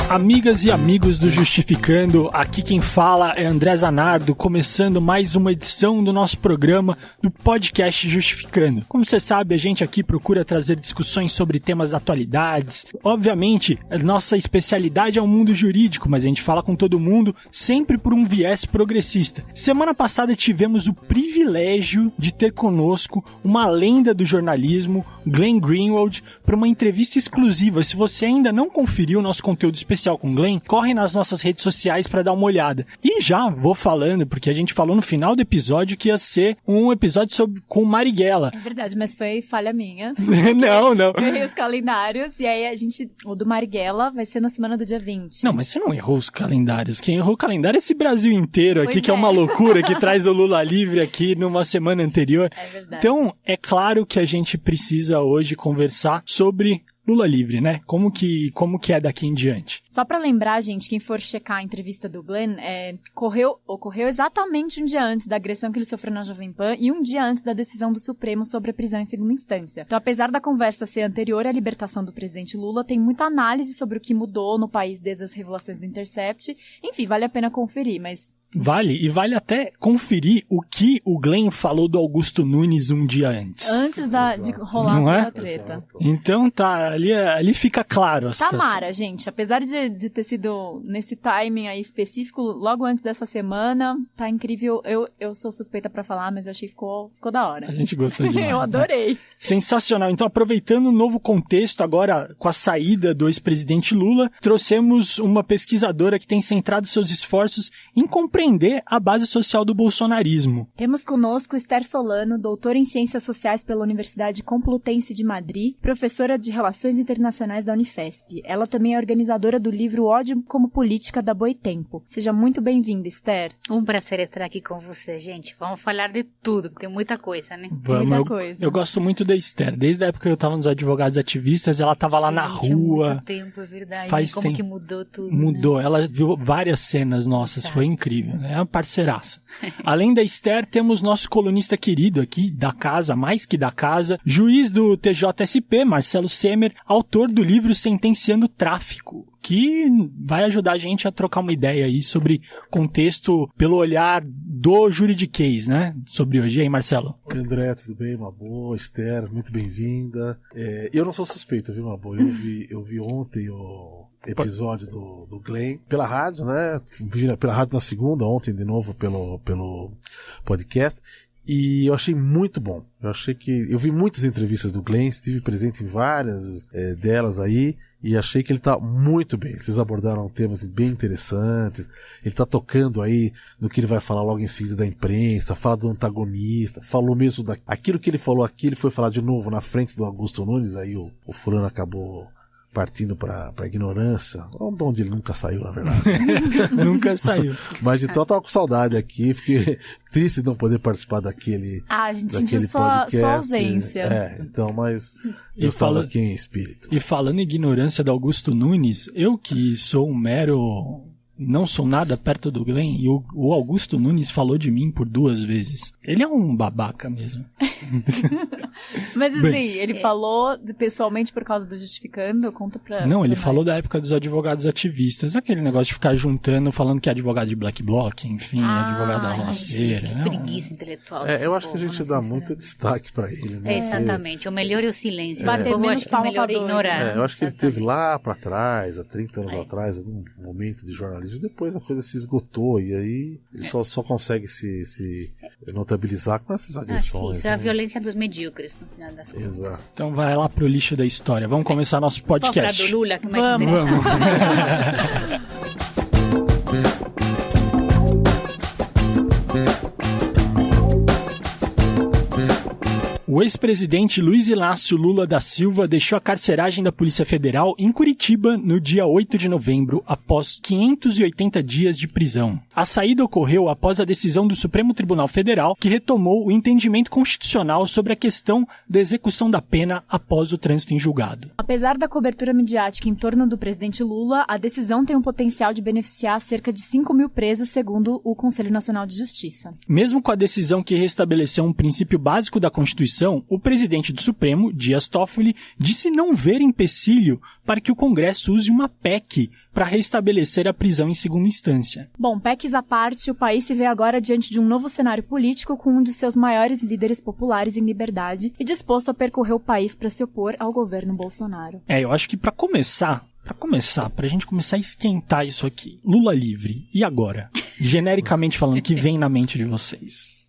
Amigas e amigos do Justificando, aqui quem fala é André Zanardo, começando mais uma edição do nosso programa do podcast Justificando. Como você sabe, a gente aqui procura trazer discussões sobre temas da atualidades. Obviamente, a nossa especialidade é o mundo jurídico, mas a gente fala com todo mundo sempre por um viés progressista. Semana passada tivemos o privilégio de ter conosco uma lenda do jornalismo, Glenn Greenwald, para uma entrevista exclusiva. Se você ainda não conferiu o nosso conteúdo especial com o Glenn, corre nas nossas redes sociais para dar uma olhada. E já vou falando, porque a gente falou no final do episódio que ia ser um episódio com Marighella. É verdade, mas foi falha minha. Não. Eu errei os calendários e aí o do Marighella vai ser na semana do dia 20. Não, mas você não errou os calendários. Quem errou o calendário é esse Brasil inteiro aqui, pois que é uma loucura, que traz o Lula livre aqui numa semana anterior. É verdade. Então, é claro que a gente precisa hoje conversar sobre Lula livre, né? Como que é daqui em diante? Só pra lembrar, gente, quem for checar a entrevista do Glenn, ocorreu exatamente um dia antes da agressão que ele sofreu na Jovem Pan e um dia antes da decisão do Supremo sobre a prisão em segunda instância. Então, apesar da conversa ser anterior à libertação do presidente Lula, tem muita análise sobre o que mudou no país desde as revelações do Intercept. Enfim, vale a pena conferir, mas... Vale até conferir o que o Glenn falou do Augusto Nunes um dia antes. Antes de rolar toda a treta. Exato. Então tá, ali fica claro a situação. Tamara, gente, apesar de ter sido nesse timing aí específico, logo antes dessa semana, tá incrível. Eu sou suspeita pra falar, mas eu achei que ficou da hora. A gente gostou demais. Eu adorei. Né? Sensacional. Então, aproveitando o novo contexto agora com a saída do ex-presidente Lula, trouxemos uma pesquisadora que tem centrado seus esforços em compreender a base social do bolsonarismo. Temos conosco Esther Solano, doutora em Ciências Sociais pela Universidade Complutense de Madrid, professora de Relações Internacionais da Unifesp. Ela também é organizadora do livro Ódio como Política da Boitempo. Seja muito bem-vinda, Esther. Um prazer estar aqui com você, gente. Vamos falar de tudo, que tem muita coisa, né? Vamos. Muita coisa. Eu gosto muito da Esther. Desde a época que eu estava nos Advogados Ativistas, ela estava lá na rua. Há muito tempo, é verdade. Faz Como tempo. que mudou tudo, Mudou. né? Ela viu várias cenas nossas. Foi incrível. É uma parceiraça. Além da Esther, temos nosso colunista querido aqui, da casa, mais que da casa, juiz do TJSP, Marcelo Semer, autor do livro Sentenciando Tráfico, que vai ajudar a gente a trocar uma ideia aí sobre contexto pelo olhar do juridiquês, né? Sobre hoje. E aí, Marcelo? Oi, André, tudo bem? Uma boa. Esther, muito bem-vinda. Eu não sou suspeito, viu, uma boa? Eu vi ontem o episódio do Glenn pela rádio, né? Pela rádio na segunda, ontem de novo pelo podcast. E eu achei muito bom. Eu vi muitas entrevistas do Glenn, estive presente em várias delas aí, e achei que ele tá muito bem. Vocês abordaram temas bem interessantes. Ele tá tocando aí no que ele vai falar logo em seguida da imprensa, fala do antagonista, falou mesmo aquilo que ele falou aqui, ele foi falar de novo na frente do Augusto Nunes, aí o fulano acabou partindo pra ignorância, onde ele nunca saiu, na verdade. Nunca saiu. Mas então eu tava com saudade aqui, fiquei triste de não poder participar daquele a gente sentiu sua ausência. Então, mas eu falo aqui em espírito. E falando em ignorância do Augusto Nunes, eu que sou um mero... não sou nada perto do Glenn, e o Augusto Nunes falou de mim por 2 vezes. Ele é um babaca mesmo. Mas assim, ele falou pessoalmente por causa do Justificando, conta pra... Não, ele pra falou da época dos advogados ativistas, aquele negócio de ficar juntando, falando que é advogado de Black Bloc, enfim, advogado da romaceira. Que preguiça intelectual. Eu acho que a gente dá muito destaque pra ele, né? Exatamente, o melhor é o silêncio. Bater menos palma melhor pra doido. ignorar. Eu acho que ele teve lá pra trás, há 30 anos atrás, algum momento de jornalismo, depois a coisa se esgotou, e aí ele só consegue se notabilizar com essas agressões. Isso é a violência dos medíocres, no final das contas. Exato. Então vai lá pro lixo da história. Vamos começar nosso podcast. Vamos falar do Lula, que é mais Vamos. O ex-presidente Luiz Inácio Lula da Silva deixou a carceragem da Polícia Federal em Curitiba no dia 8 de novembro, após 580 dias de prisão. A saída ocorreu após a decisão do Supremo Tribunal Federal, que retomou o entendimento constitucional sobre a questão da execução da pena após o trânsito em julgado. Apesar da cobertura midiática em torno do presidente Lula, a decisão tem o potencial de beneficiar cerca de 5 mil presos, segundo o Conselho Nacional de Justiça. Mesmo com a decisão que restabeleceu um princípio básico da Constituição, o presidente do Supremo, Dias Toffoli, disse não ver empecilho para que o Congresso use uma PEC para restabelecer a prisão em segunda instância. Bom, PECs à parte, o país se vê agora diante de um novo cenário político com um de seus maiores líderes populares em liberdade e disposto a percorrer o país para se opor ao governo Bolsonaro. Eu acho que pra gente começar a esquentar isso aqui, Lula livre, e agora? Genericamente falando, o que vem na mente de vocês?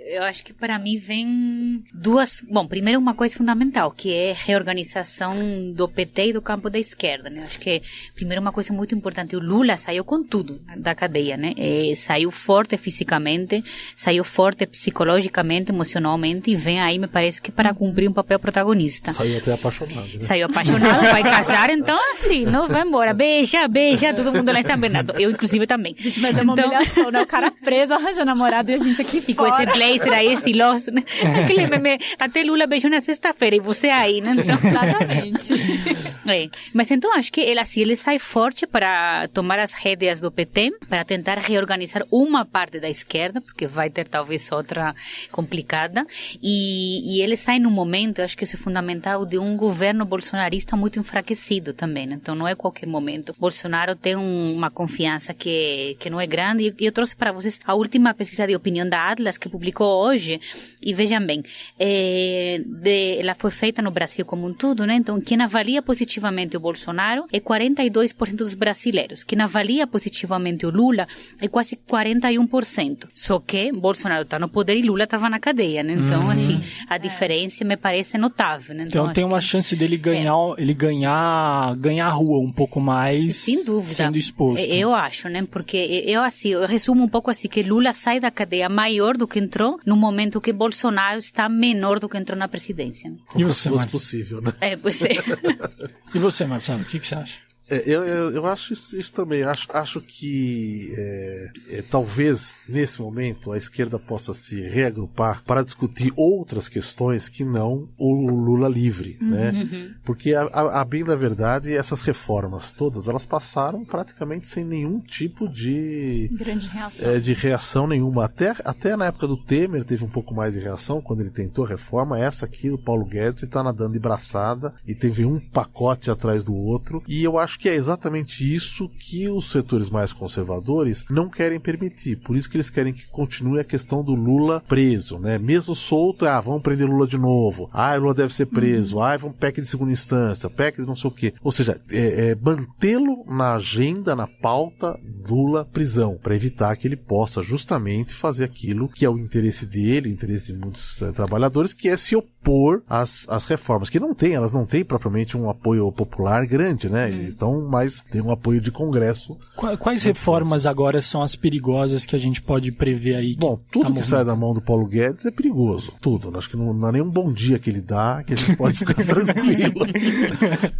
Eu acho que para mim vem duas... Bom, primeiro uma coisa fundamental, que é a reorganização do PT e do campo da esquerda, né? Acho que, primeiro, uma coisa muito importante, o Lula saiu com tudo da cadeia, né? Saiu forte fisicamente, saiu forte psicologicamente, emocionalmente, e vem aí, me parece que para cumprir um papel protagonista. Saiu até apaixonado, né? Saiu apaixonado, vai casar, então assim, não vai embora, beija, todo mundo lá em São Bernardo. Eu, inclusive, também. Gente, mas é uma humilhação, né? O cara preso, arranja namorado e a gente aqui fora. Com esse blazer aí, estiloso, né? Aquele meme, até Lula beijou na sexta-feira e você aí, né? Então, exatamente. Mas então acho que ele sai forte para tomar as rédeas do PT, para tentar reorganizar uma parte da esquerda, porque vai ter talvez outra complicada, e ele sai num momento, acho que isso é fundamental, de um governo bolsonarista muito enfraquecido também, né? Então não é qualquer momento. Bolsonaro tem uma confiança que não é grande, e eu trouxe para vocês a última pesquisa de opinião da Atlas, que publicou hoje, e vejam bem, ela foi feita no Brasil como um todo, né? Então, quem avalia positivamente o Bolsonaro é 42% dos brasileiros. Quem avalia positivamente o Lula é quase 41%. Só que Bolsonaro está no poder e Lula estava na cadeia, né? Então, assim, a diferença me parece notável, né? Então tem uma chance dele ganhar a rua um pouco mais, sem dúvida, sendo exposto. Eu acho, né? Porque eu resumo um pouco assim, que Lula sai da cadeia maior do que entrou, no momento que Bolsonaro está menor do que entrou na presidência. Né? Como se fosse possível, né? Pois é. E você, Marcelo, o que você acha? Eu acho isso também. Acho que talvez nesse momento a esquerda possa se reagrupar para discutir outras questões que não o Lula livre, né? Porque a bem da verdade, essas reformas todas, elas passaram praticamente sem nenhum tipo de grande reação, de reação nenhuma. Até na época do Temer teve um pouco mais de reação quando ele tentou a reforma. Essa aqui do Paulo Guedes está nadando de braçada e teve um pacote atrás do outro, e eu acho que é exatamente isso que os setores mais conservadores não querem permitir. Por isso que eles querem que continue a questão do Lula preso, né? Mesmo solto, vamos prender Lula de novo. Lula deve ser preso. Vamos PEC de segunda instância, PEC de não sei o quê. Ou seja, mantê-lo na agenda, na pauta, Lula prisão, para evitar que ele possa justamente fazer aquilo que é o interesse dele, o interesse de muitos trabalhadores, que é se opor às reformas, que elas não têm propriamente um apoio popular grande, né? Eles estão, mas tem um apoio de Congresso. Quais reformas agora são as perigosas que a gente pode prever aí? Bom, tudo que sai da mão do Paulo Guedes é perigoso. Tudo. Acho que não há nenhum bom dia que ele dá que a gente pode ficar tranquilo.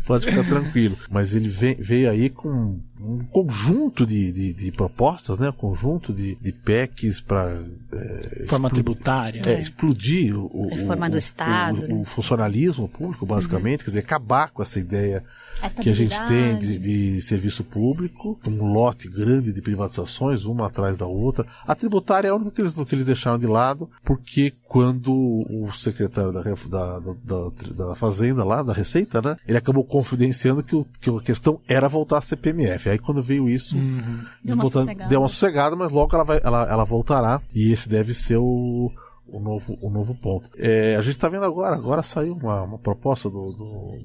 Pode ficar tranquilo. Mas ele veio aí com um conjunto de propostas, né? Um conjunto de PECs para forma tributária. Explodir reforma do Estado, o funcionalismo público, basicamente, quer dizer, acabar com essa ideia que a gente tem de serviço público, um lote grande de privatizações, uma atrás da outra. A tributária é a única que eles deixaram de lado, porque quando o secretário da Fazenda lá, da Receita, né, ele acabou confidenciando que a questão era voltar a CPMF. Aí quando veio isso, deu uma sossegada, mas logo ela voltará, e esse deve ser o novo ponto. A gente está vendo agora saiu uma proposta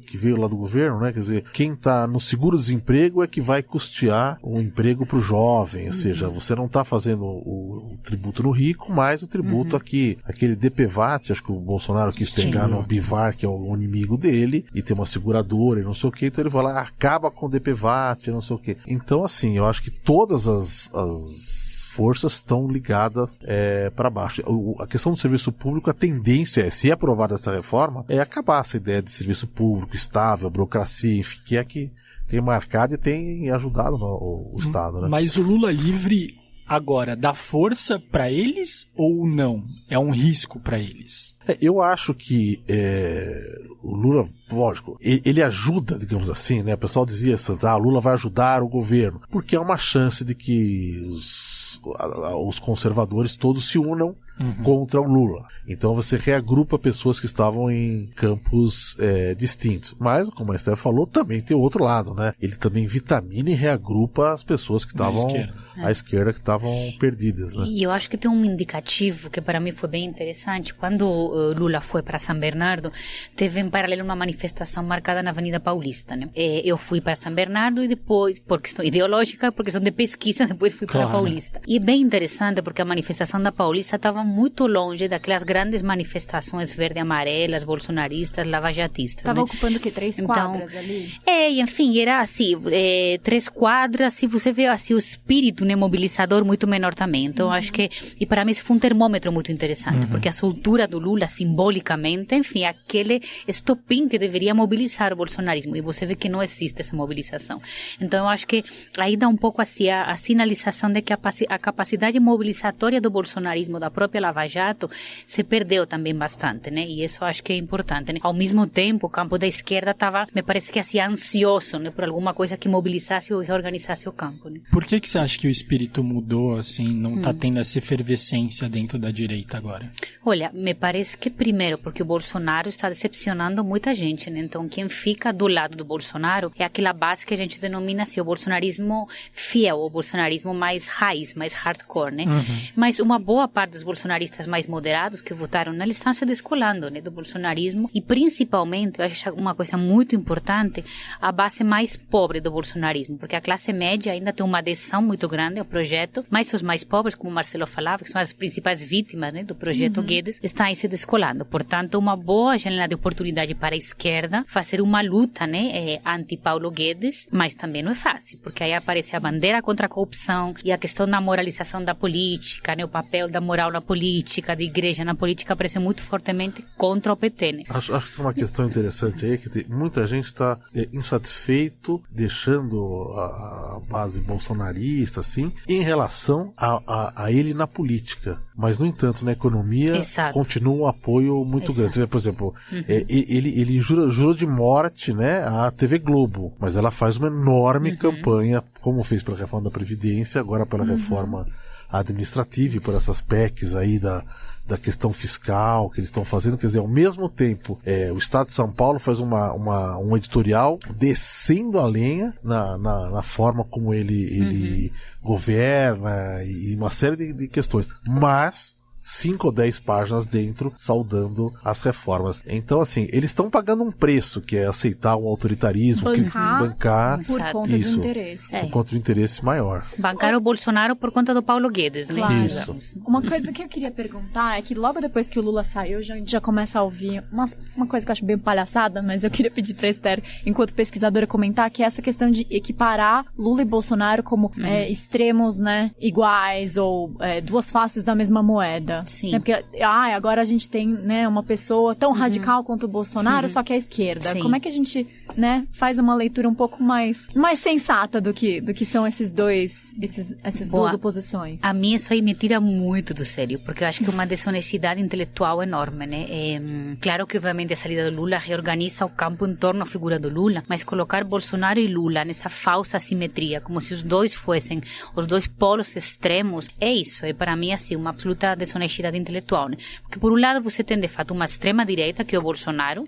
que veio lá do governo, né? Quer dizer, quem está no seguro-desemprego é que vai custear o emprego para o jovem, ou seja, você não está fazendo o tributo no rico, mas o tributo aqui, aquele DPVAT, acho que o Bolsonaro quis pegar no Bivar, que é o inimigo dele, e tem uma seguradora e não sei o que, então ele vai lá, acaba com o DPVAT, não sei o que. Então, assim, eu acho que todas as forças estão ligadas para baixo. A questão do serviço público, a tendência é, se aprovada essa reforma, é acabar essa ideia de serviço público estável, burocracia, enfim, que é que tem marcado e tem ajudado o Estado, né? Mas o Lula livre agora dá força para eles ou não? É um risco para eles? Eu acho que o Lula, lógico, ele ajuda, digamos assim, né? O pessoal dizia antes, o Lula vai ajudar o governo, porque é uma chance de que os conservadores todos se unam contra o Lula. Então você reagrupa pessoas que estavam em campos distintos. Mas, como a Esther falou, também tem o outro lado, né? Ele também vitamina e reagrupa as pessoas que estavam à esquerda, que estavam perdidas, né? E eu acho que tem um indicativo que para mim foi bem interessante. Quando Lula foi para São Bernardo, teve em paralelo uma manifestação marcada na Avenida Paulista, né? Eu fui para São Bernardo e depois, por questão ideológica, por questão de pesquisa, depois fui para a Paulista. E é bem interessante porque a manifestação da Paulista estava muito longe daquelas grandes manifestações verde-amarelas, bolsonaristas, lavajatistas. Estava né? ocupando o quê? 3 quadras ali? E enfim, era assim, 3 quadras, e você vê assim o espírito, né, mobilizador muito menor também. Então acho que, e para mim isso foi um termômetro muito interessante, porque a soltura do Lula simbolicamente, enfim, aquele estopim que deveria mobilizar o bolsonarismo, e você vê que não existe essa mobilização. Então eu acho que aí dá um pouco assim a sinalização de que a capacidade mobilizatória do bolsonarismo, da própria Lava Jato, se perdeu também bastante, né? E isso eu acho que é importante, né? Ao mesmo tempo, o campo da esquerda estava, me parece que assim, ansioso, né? Por alguma coisa que mobilizasse ou reorganizasse o campo, né? Por que você acha que o espírito mudou, assim, não está tendo essa efervescência dentro da direita agora? Olha, me parece que primeiro, porque o Bolsonaro está decepcionando muita gente, né? Então, quem fica do lado do Bolsonaro é aquela base que a gente denomina assim, o bolsonarismo fiel, o bolsonarismo mais raiz, mais hardcore, né? Mas uma boa parte dos bolsonaristas mais moderados que votaram nele estão se descolando, né, do bolsonarismo, e principalmente, eu acho uma coisa muito importante, a base mais pobre do bolsonarismo, porque a classe média ainda tem uma adesão muito grande ao projeto, mas os mais pobres, como o Marcelo falava, que são as principais vítimas, né, do projeto Guedes, estão aí se descolando. Portanto, uma boa janela de oportunidade para a esquerda fazer uma luta, né, anti-Paulo Guedes, mas também não é fácil, porque aí aparece a bandeira contra a corrupção e a questão da moralização da política, né, o papel da moral na política, da igreja na política, aparece muito fortemente contra o PT, né? Acho que tem uma questão interessante aí, que muita gente está insatisfeito, deixando a base bolsonarista, assim, em relação a ele na política. Mas, no entanto, na economia, continua um apoio muito grande. Você vê, por exemplo, ele jurou de morte, né, a TV Globo, mas ela faz uma enorme campanha, como fez pela reforma da Previdência, agora pela reforma administrativa e por essas PECs aí da questão fiscal que eles estão fazendo. Quer dizer, ao mesmo tempo, o Estado de São Paulo faz um editorial descendo a lenha na forma como ele governa e uma série de questões, mas 5 ou 10 páginas dentro saudando as reformas. Então, assim, eles estão pagando um preço, que é aceitar o autoritarismo, bancar por conta do interesse. Por conta do interesse maior. Bancar o Bolsonaro por conta do Paulo Guedes, né? Claro. Isso. Uma coisa que eu queria perguntar é que logo depois que o Lula saiu, a gente já começa a ouvir uma coisa que eu acho bem palhaçada, mas eu queria pedir pra Esther, enquanto pesquisadora, comentar, que é essa questão de equiparar Lula e Bolsonaro como extremos, né, iguais, ou duas faces da mesma moeda. Sim. Né? Porque agora a gente tem, né, uma pessoa tão radical quanto o Bolsonaro, só que é a esquerda. Sim. Como é que a gente, né, faz uma leitura um pouco mais sensata do que são essas duas oposições? A mim isso aí me tira muito do sério, porque eu acho que é uma desonestidade intelectual enorme, né? Claro que obviamente a saída do Lula reorganiza o campo em torno da figura do Lula, mas colocar Bolsonaro e Lula nessa falsa assimetria, como se os dois fossem os dois polos extremos, é isso, é para mim assim, uma absoluta desonestidade intelectual, né? Porque por um lado você tem de fato uma extrema direita, que é o Bolsonaro,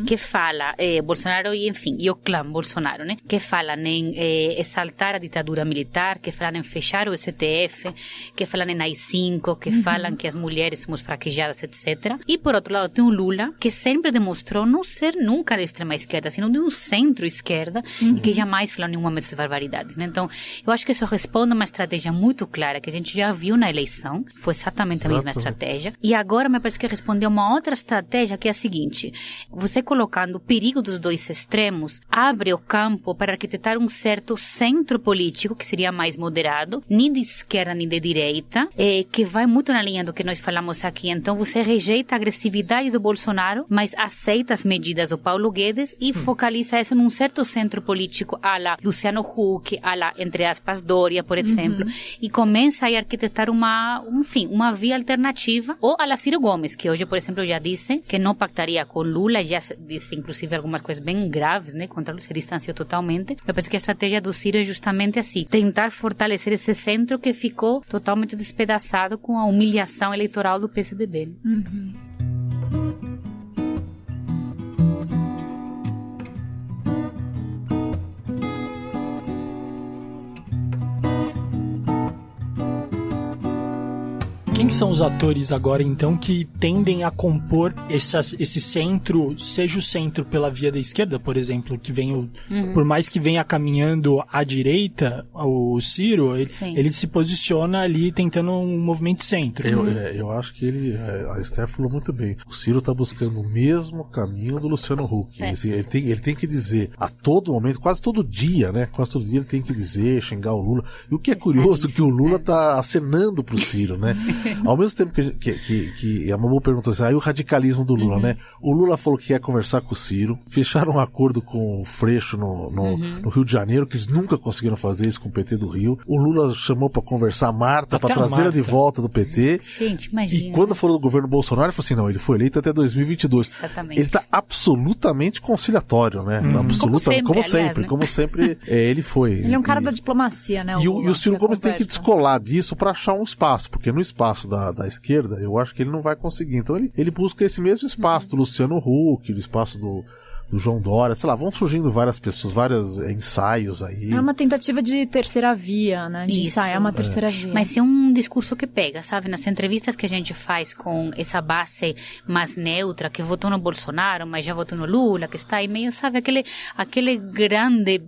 que fala, Bolsonaro e enfim, e o clã Bolsonaro, né? Que falam em exaltar a ditadura militar, que falam em fechar o STF, que falam em AI-5, que falam que as mulheres somos fraquejadas, etc. E por outro lado tem o Lula, que sempre demonstrou não ser nunca da extrema esquerda, sino de um centro-esquerda, e que jamais falou nenhuma dessas barbaridades, né? Então, eu acho que isso responde a uma estratégia muito clara, que a gente já viu na eleição, foi exatamente essa mesma estratégia. E agora me parece que respondeu uma outra estratégia, que é a seguinte: você colocando o perigo dos dois extremos, abre o campo para arquitetar um certo centro político, que seria mais moderado, nem de esquerda nem de direita, que vai muito na linha do que nós falamos aqui. Então você rejeita a agressividade do Bolsonaro, mas aceita as medidas do Paulo Guedes e focaliza isso num certo centro político à la Luciano Huck, à la, entre aspas, Dória, por exemplo, e começa a arquitetar uma via alternativa, ou à la Ciro Gomes, que hoje, por exemplo, já disse que não pactaria com Lula, já disse inclusive algumas coisas bem graves, né, contra Lula, se distanciou totalmente. Eu penso que a estratégia do Ciro é justamente assim, tentar fortalecer esse centro que ficou totalmente despedaçado com a humilhação eleitoral do PSDB. Quem são os atores agora, então, que tendem a compor esse centro, seja o centro pela via da esquerda, por exemplo, que vem por mais que venha caminhando à direita, o Ciro, ele se posiciona ali tentando um movimento centro. Eu acho que a Esther falou muito bem. O Ciro está buscando o mesmo caminho do Luciano Huck. Ele tem que dizer a todo momento, quase todo dia, né? Quase todo dia ele tem que dizer, xingar o Lula. E o que é curioso é que o Lula está acenando pro Ciro, né? Ao mesmo tempo que a Mamu perguntou assim, aí o radicalismo do Lula, né? O Lula falou que quer conversar com o Ciro, fecharam um acordo com o Freixo no Rio de Janeiro, que eles nunca conseguiram fazer isso com o PT do Rio. O Lula chamou pra conversar a Marta, pra trazer ela de volta do PT. Gente, imagina. E quando foram do governo Bolsonaro, ele falou assim, não, ele foi eleito até 2022. Exatamente. Ele tá absolutamente conciliatório, né? Como sempre, ele foi. Ele é um cara da diplomacia, né? E o Ciro Gomes tem que descolar disso pra achar um espaço, porque no espaço da esquerda, eu acho que ele não vai conseguir. Então ele busca esse mesmo espaço do Luciano Huck, do espaço do João Dória, sei lá, vão surgindo várias pessoas, vários ensaios aí. É uma tentativa de terceira via, né? De ensaiar uma terceira via. Mas é um discurso que pega, sabe? Nas entrevistas que a gente faz com essa base mais neutra, que votou no Bolsonaro, mas já votou no Lula, que está aí meio, sabe? Aquele grande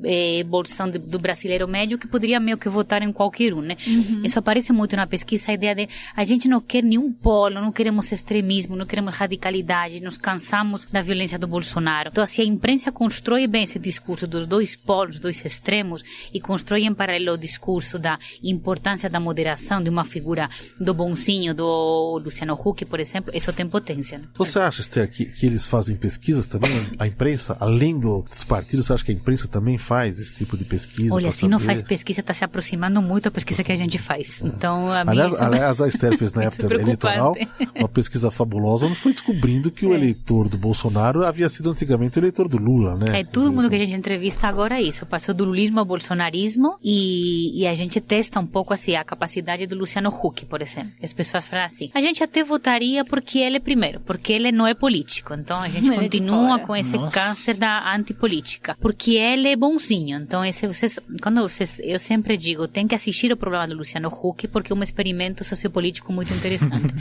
bolsão do brasileiro médio que poderia meio que votar em qualquer um, né? Isso aparece muito na pesquisa, a ideia de a gente não quer nenhum polo, não queremos extremismo, não queremos radicalidade, nos cansamos da violência do Bolsonaro. Então, se a imprensa constrói bem esse discurso dos dois polos, dois extremos, e constrói em paralelo o discurso da importância da moderação de uma figura do bonzinho, do Luciano Huck, por exemplo, isso tem potência. Né? Você acha, Esther, que eles fazem pesquisas também? A imprensa, além dos partidos, você acha que a imprensa também faz esse tipo de pesquisa? Olha, se não faz pesquisa, está se aproximando muito da pesquisa que a gente faz. Então, aliás, a Esther fez na época eleitoral uma pesquisa fabulosa, onde foi descobrindo que o eleitor do Bolsonaro havia sido antigamente o eleitor do Lula, né? Todo mundo que a gente entrevista agora é isso. Passou do lulismo ao bolsonarismo e a gente testa um pouco assim a capacidade do Luciano Huck, por exemplo. As pessoas falam assim, a gente até votaria porque ele é primeiro, porque ele não é político. Então a gente continua com esse câncer da antipolítica. Porque ele é bonzinho. Então eu sempre digo, tem que assistir o programa do Luciano Huck porque é um experimento sociopolítico muito interessante.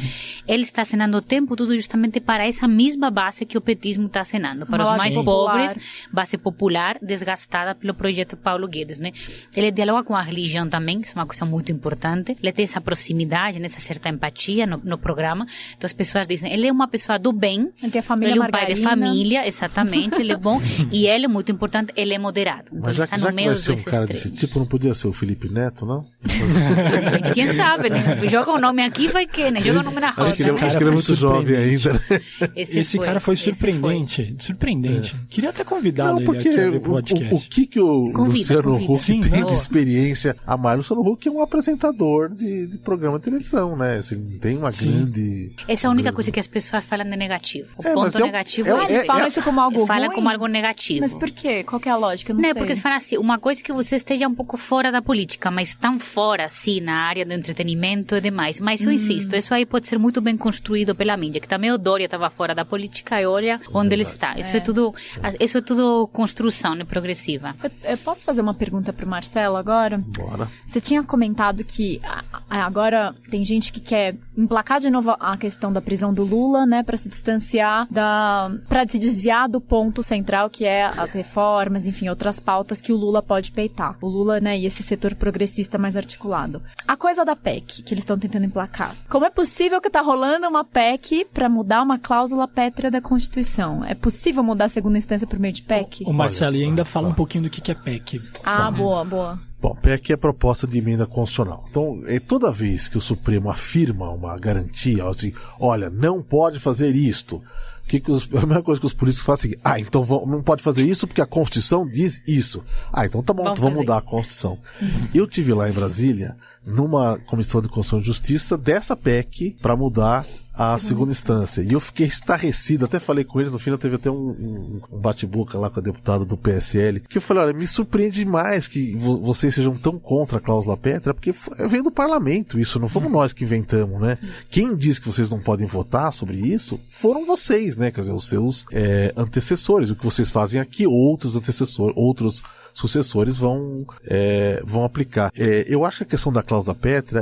Ele está acenando o tempo todo justamente para essa mesma base que o petismo está acenando, para os mais pobres, base popular desgastada pelo projeto Paulo Guedes, né? Ele dialoga com a religião também, que é uma coisa muito importante. Ele tem essa proximidade, essa certa empatia no programa. Então as pessoas dizem, ele é uma pessoa do bem, ele tem a família ele é um pai de família, exatamente, ele é bom, e ele é muito importante, ele é moderado. Então mas ele está no meio dos dois extremos. Mas já que vai ser um cara desse tipo, não podia ser o Felipe Neto, não? Gente, quem sabe, né? Joga o nome aqui, vai que, né? Joga o nome na roda. Acho que ele é muito jovem ainda, né? Esse cara foi surpreendente. Surpreendente. Queria até convidado ele aqui a ver pro podcast. O que o Luciano Huck tem de experiência a mais? O Luciano Huck é um apresentador de programa de televisão, né? Assim, tem uma grande... Essa é a única coisa que as pessoas falam de negativo. O ponto negativo eles falam isso como algo ruim? Fala como algo negativo. Mas por quê? Qual que é a lógica? Eu não sei. Porque você fala assim, uma coisa que você esteja um pouco fora da política, mas tão fora, assim, na área do entretenimento e demais. Mas eu insisto, isso aí pode ser muito bem construído pela mídia, que também o Dória estava fora da política e olha onde ele está. Isso é tudo isso é tudo construção, né, progressiva. Eu posso fazer uma pergunta pro Marcelo agora? Bora. Você tinha comentado que agora tem gente que quer emplacar de novo a questão da prisão do Lula, né, para se distanciar para se desviar do ponto central, que é as reformas, enfim, outras pautas que o Lula pode peitar. O Lula, né, e esse setor progressista mais articulado. A coisa da PEC, que eles estão tentando emplacar. Como é possível que tá rolando uma PEC para mudar uma cláusula pétrea da Constituição? É possível mudar a segunda instância por meio de PEC? O Marcelo, e ainda fala um pouquinho do que é PEC. Boa. Bom, PEC é proposta de emenda constitucional. Então, toda vez que o Supremo afirma uma garantia, assim, olha, não pode fazer isto, a mesma coisa que os políticos fazem é assim, então não pode fazer isso porque a Constituição diz isso. Então tá bom, vamos mudar a Constituição. Eu tive lá em Brasília, numa Comissão de Constituição e Justiça, dessa PEC para mudar a segunda instância. E eu fiquei estarrecido, até falei com eles, no final teve até um bate-boca lá com a deputada do PSL, que eu falei, olha, me surpreende demais que vocês sejam tão contra a cláusula pétrea, porque veio do parlamento isso, não fomos nós que inventamos, né? Quem diz que vocês não podem votar sobre isso foram vocês, né? Quer dizer, os seus antecessores. O que vocês fazem aqui, outros sucessores vão aplicar. Eu acho que a questão da cláusula pétrea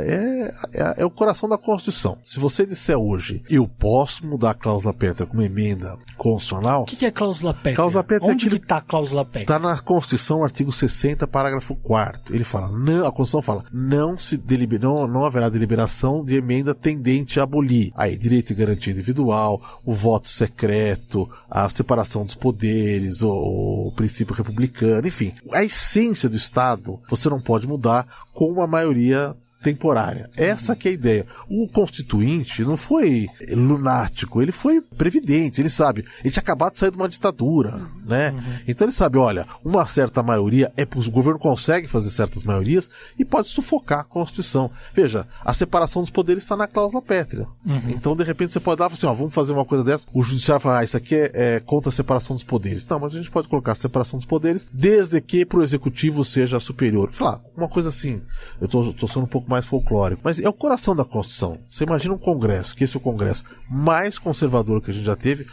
é o coração da Constituição. Se você disser hoje, eu posso mudar a cláusula pétrea com uma emenda constitucional... O que é cláusula pétrea? Cláusula pétrea Onde que está a cláusula pétrea? Está na Constituição, artigo 60, parágrafo 4º. Ele fala, a Constituição fala, não haverá deliberação de emenda tendente a abolir. Direito e garantia individual, o voto secreto, a separação dos poderes, o princípio republicano, enfim. A essência do Estado você não pode mudar com uma maioria temporária. Essa que é a ideia. O Constituinte não foi lunático, ele foi previdente, ele sabe, ele tinha acabado de sair de uma ditadura, né? Então ele sabe, olha, uma certa maioria, o governo consegue fazer certas maiorias e pode sufocar a Constituição. Veja, a separação dos poderes está na cláusula pétrea. Então, de repente, você pode dar assim, vamos fazer uma coisa dessa, o judiciário fala, isso aqui é contra a separação dos poderes. Não, mas a gente pode colocar a separação dos poderes desde que pro executivo seja superior. Falar, uma coisa assim, eu tô sendo um pouco mais folclórico, mas é o coração da Constituição. Você imagina um Congresso, que esse é o Congresso mais conservador que a gente já teve,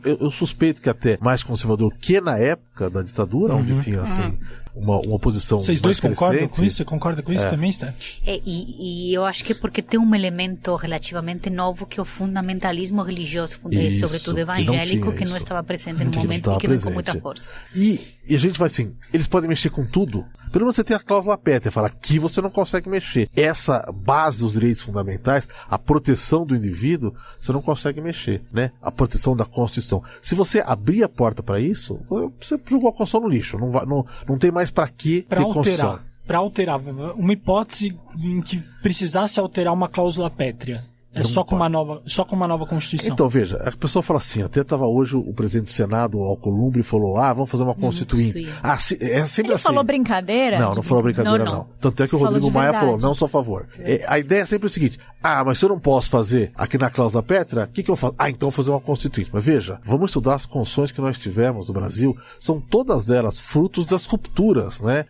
eu suspeito que até mais conservador que na época da ditadura, onde tinha assim uma oposição. Vocês dois concordam com isso? Você concorda com isso também, Esther? E eu acho que é porque tem um elemento relativamente novo que é o fundamentalismo religioso, sobretudo evangélico, que não estava presente no momento e que vem com muita força. E a gente vai assim, eles podem mexer com tudo. Pelo menos você tem a cláusula pétrea, fala que você não consegue mexer. Essa base dos direitos fundamentais, a proteção do indivíduo, você não consegue mexer, né? A proteção da Constituição. Se você abrir a porta para isso, você jogou a Constituição no lixo. Não tem mais para que ter Constituição. Para alterar, uma hipótese em que precisasse alterar uma cláusula pétrea. Só com uma nova Constituição. Então, veja, a pessoa fala assim, até estava hoje o presidente do Senado, o Alcolumbre, falou, vamos fazer uma Constituinte. É sempre Ele assim. falou brincadeira? Não falou brincadeira, não. Tanto é que o Rodrigo Maia falou, não sou a favor. A ideia é sempre o seguinte, mas se eu não posso fazer aqui na cláusula pétrea, o que eu faço? Então fazer uma Constituinte. Mas veja, vamos estudar as constituições que nós tivemos no Brasil, são todas elas frutos das rupturas, né?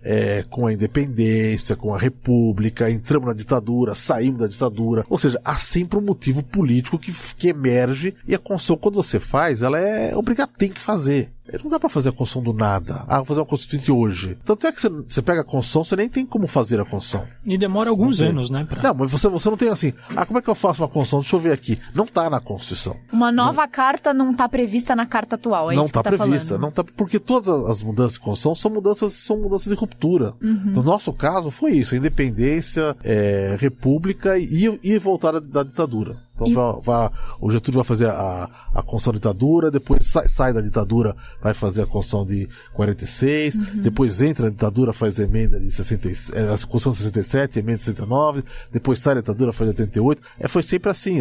Com a independência, com a república, entramos na ditadura, saímos da ditadura, ou seja, há sempre um motivo político que emerge, e a Constituição, quando você faz, ela é obrigada, tem que fazer. Não dá pra fazer a Constituição do nada. Vou fazer uma Constituinte hoje. Tanto é que você pega a Constituição, você nem tem como fazer a Constituição. E demora alguns anos, né? Não, mas você não tem assim, como é que eu faço uma Constituição? Deixa eu ver aqui. Não tá na Constituição. Uma nova carta não tá prevista na carta atual, é não isso que tá você prevista, falando. não tá, porque todas as mudanças de Constituição são mudanças de ruptura. No nosso caso, foi isso. A independência, república e voltar da ditadura. Então o Getúlio vai fazer a Constituição da ditadura, depois sai da ditadura, vai fazer a Constituição de 46, depois entra na ditadura, faz a emenda de 66, a Constituição de 67, emenda de 69, depois sai da ditadura, faz a 88. Foi sempre assim,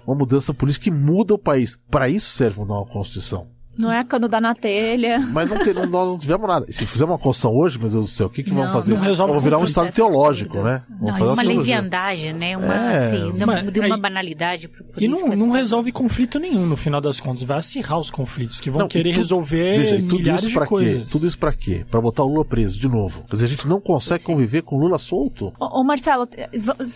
uma mudança política que muda o país. Para isso serve mudar uma Constituição. Não é quando dá na telha. Mas nós não tivemos nada. Se fizer uma Constituição hoje, meu Deus do céu, o que vamos fazer? Não resolve. Vamos virar um Estado teológico, né? Não, uma leviandagem, né? Uma banalidade. E não resolve conflito nenhum, no final das contas. Vai acirrar os conflitos, que vão querer resolver milhares de coisas. Tudo isso pra quê? Pra botar o Lula preso, de novo. Quer dizer, a gente não consegue conviver com o Lula solto. Ô Marcelo,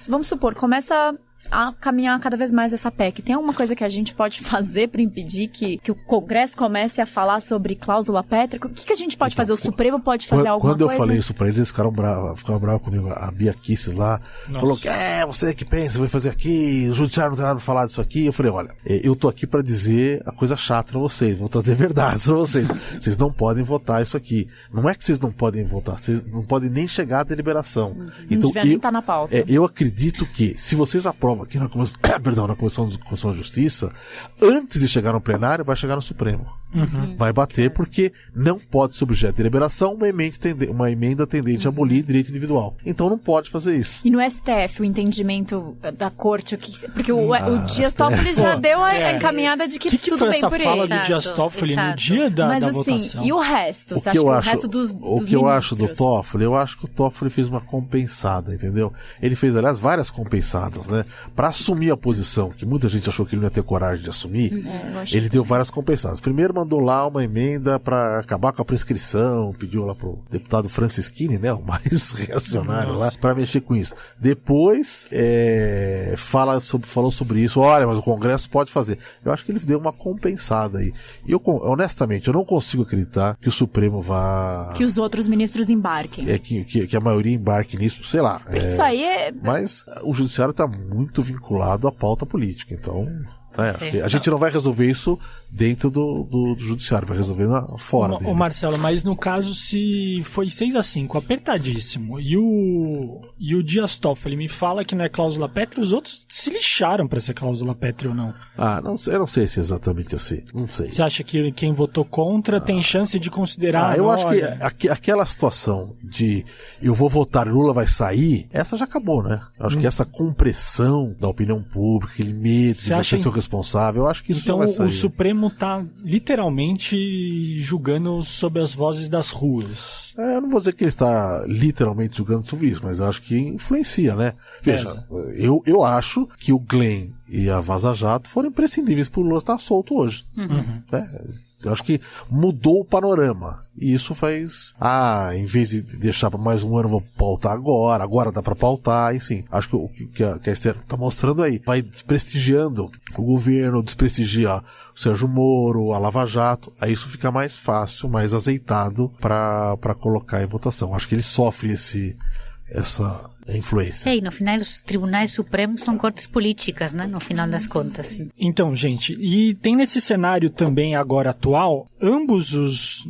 vamos supor, começa a caminhar cada vez mais essa PEC. Tem alguma coisa que a gente pode fazer para impedir que o Congresso comece a falar sobre cláusula pétrea? O que a gente pode fazer? O Supremo pode fazer alguma coisa? Quando eu falei isso pra eles ficaram bravos comigo. A Bia Kicis lá falou que você que pensa, vai fazer aqui, o judiciário não tem nada pra falar disso aqui. Eu falei, olha, eu tô aqui pra dizer a coisa chata pra vocês, vou trazer verdades pra vocês. Vocês não podem votar isso aqui. Não é que vocês não podem votar, vocês não podem nem chegar à deliberação. Então, devia nem estar na pauta. Eu acredito que, se vocês aprovam aqui na Comissão de Justiça, antes de chegar no plenário, vai chegar no Supremo. Vai bater, porque não pode ser objeto de deliberação uma emenda tendente a abolir direito individual. Então não pode fazer isso. E no STF, o entendimento da corte, porque o Dias Toffoli já deu a encaminhada de que tudo foi bem essa por fala ele. do Dias Toffoli no dia da votação? E o resto? O Você que acha eu que acho, o resto dos o que eu acho do ministros? Toffoli, eu acho que o Toffoli fez uma compensada, entendeu? Ele fez, aliás, várias compensadas, né? Pra assumir a posição, que muita gente achou que ele não ia ter coragem de assumir, ele deu várias compensadas. Primeiro mandou lá uma emenda pra acabar com a prescrição, pediu lá pro deputado Francisquini, né? O mais reacionário lá, pra mexer com isso. Depois, falou sobre isso, olha, mas o Congresso pode fazer. Eu acho que ele deu uma compensada aí. E honestamente, eu não consigo acreditar que o Supremo vá... Que os outros ministros embarquem. Que a maioria embarque nisso, sei lá. Isso aí é... Mas o judiciário está muito vinculado à pauta política, então... a gente não vai resolver isso dentro do judiciário, vai resolver fora dele. Marcelo, mas no caso, se foi 6-5, apertadíssimo, e o Dias Toffoli me fala que não é cláusula pétrea, os outros se lixaram para ser cláusula pétrea ou não? Eu não sei se é exatamente assim, não sei. Você acha que quem votou contra tem chance de considerar? Eu acho que aquela situação de eu vou votar e Lula vai sair, essa já acabou, né? Eu acho que essa compressão da opinião pública, aquele medo de você ser o responsável, eu acho que isso então já vai sair. O Supremo está literalmente julgando sob as vozes das ruas. Eu não vou dizer que ele está literalmente julgando sobre isso, mas eu acho que influencia, né? Veja, eu acho que o Glenn e a Vaza Jato foram imprescindíveis para o Lula estar solto hoje. Né? Eu acho que mudou o panorama. E isso faz... em vez de deixar para mais um ano, vou pautar agora dá para pautar, enfim. Acho que o que a Esther tá mostrando aí, vai desprestigiando o governo, desprestigia o Sérgio Moro, a Lava Jato, aí isso fica mais fácil, mais azeitado para colocar em votação. Acho que ele sofre essa influência. E no final os tribunais supremos são cortes políticas, né? No final das contas. Então, gente, e tem nesse cenário também agora atual, ambos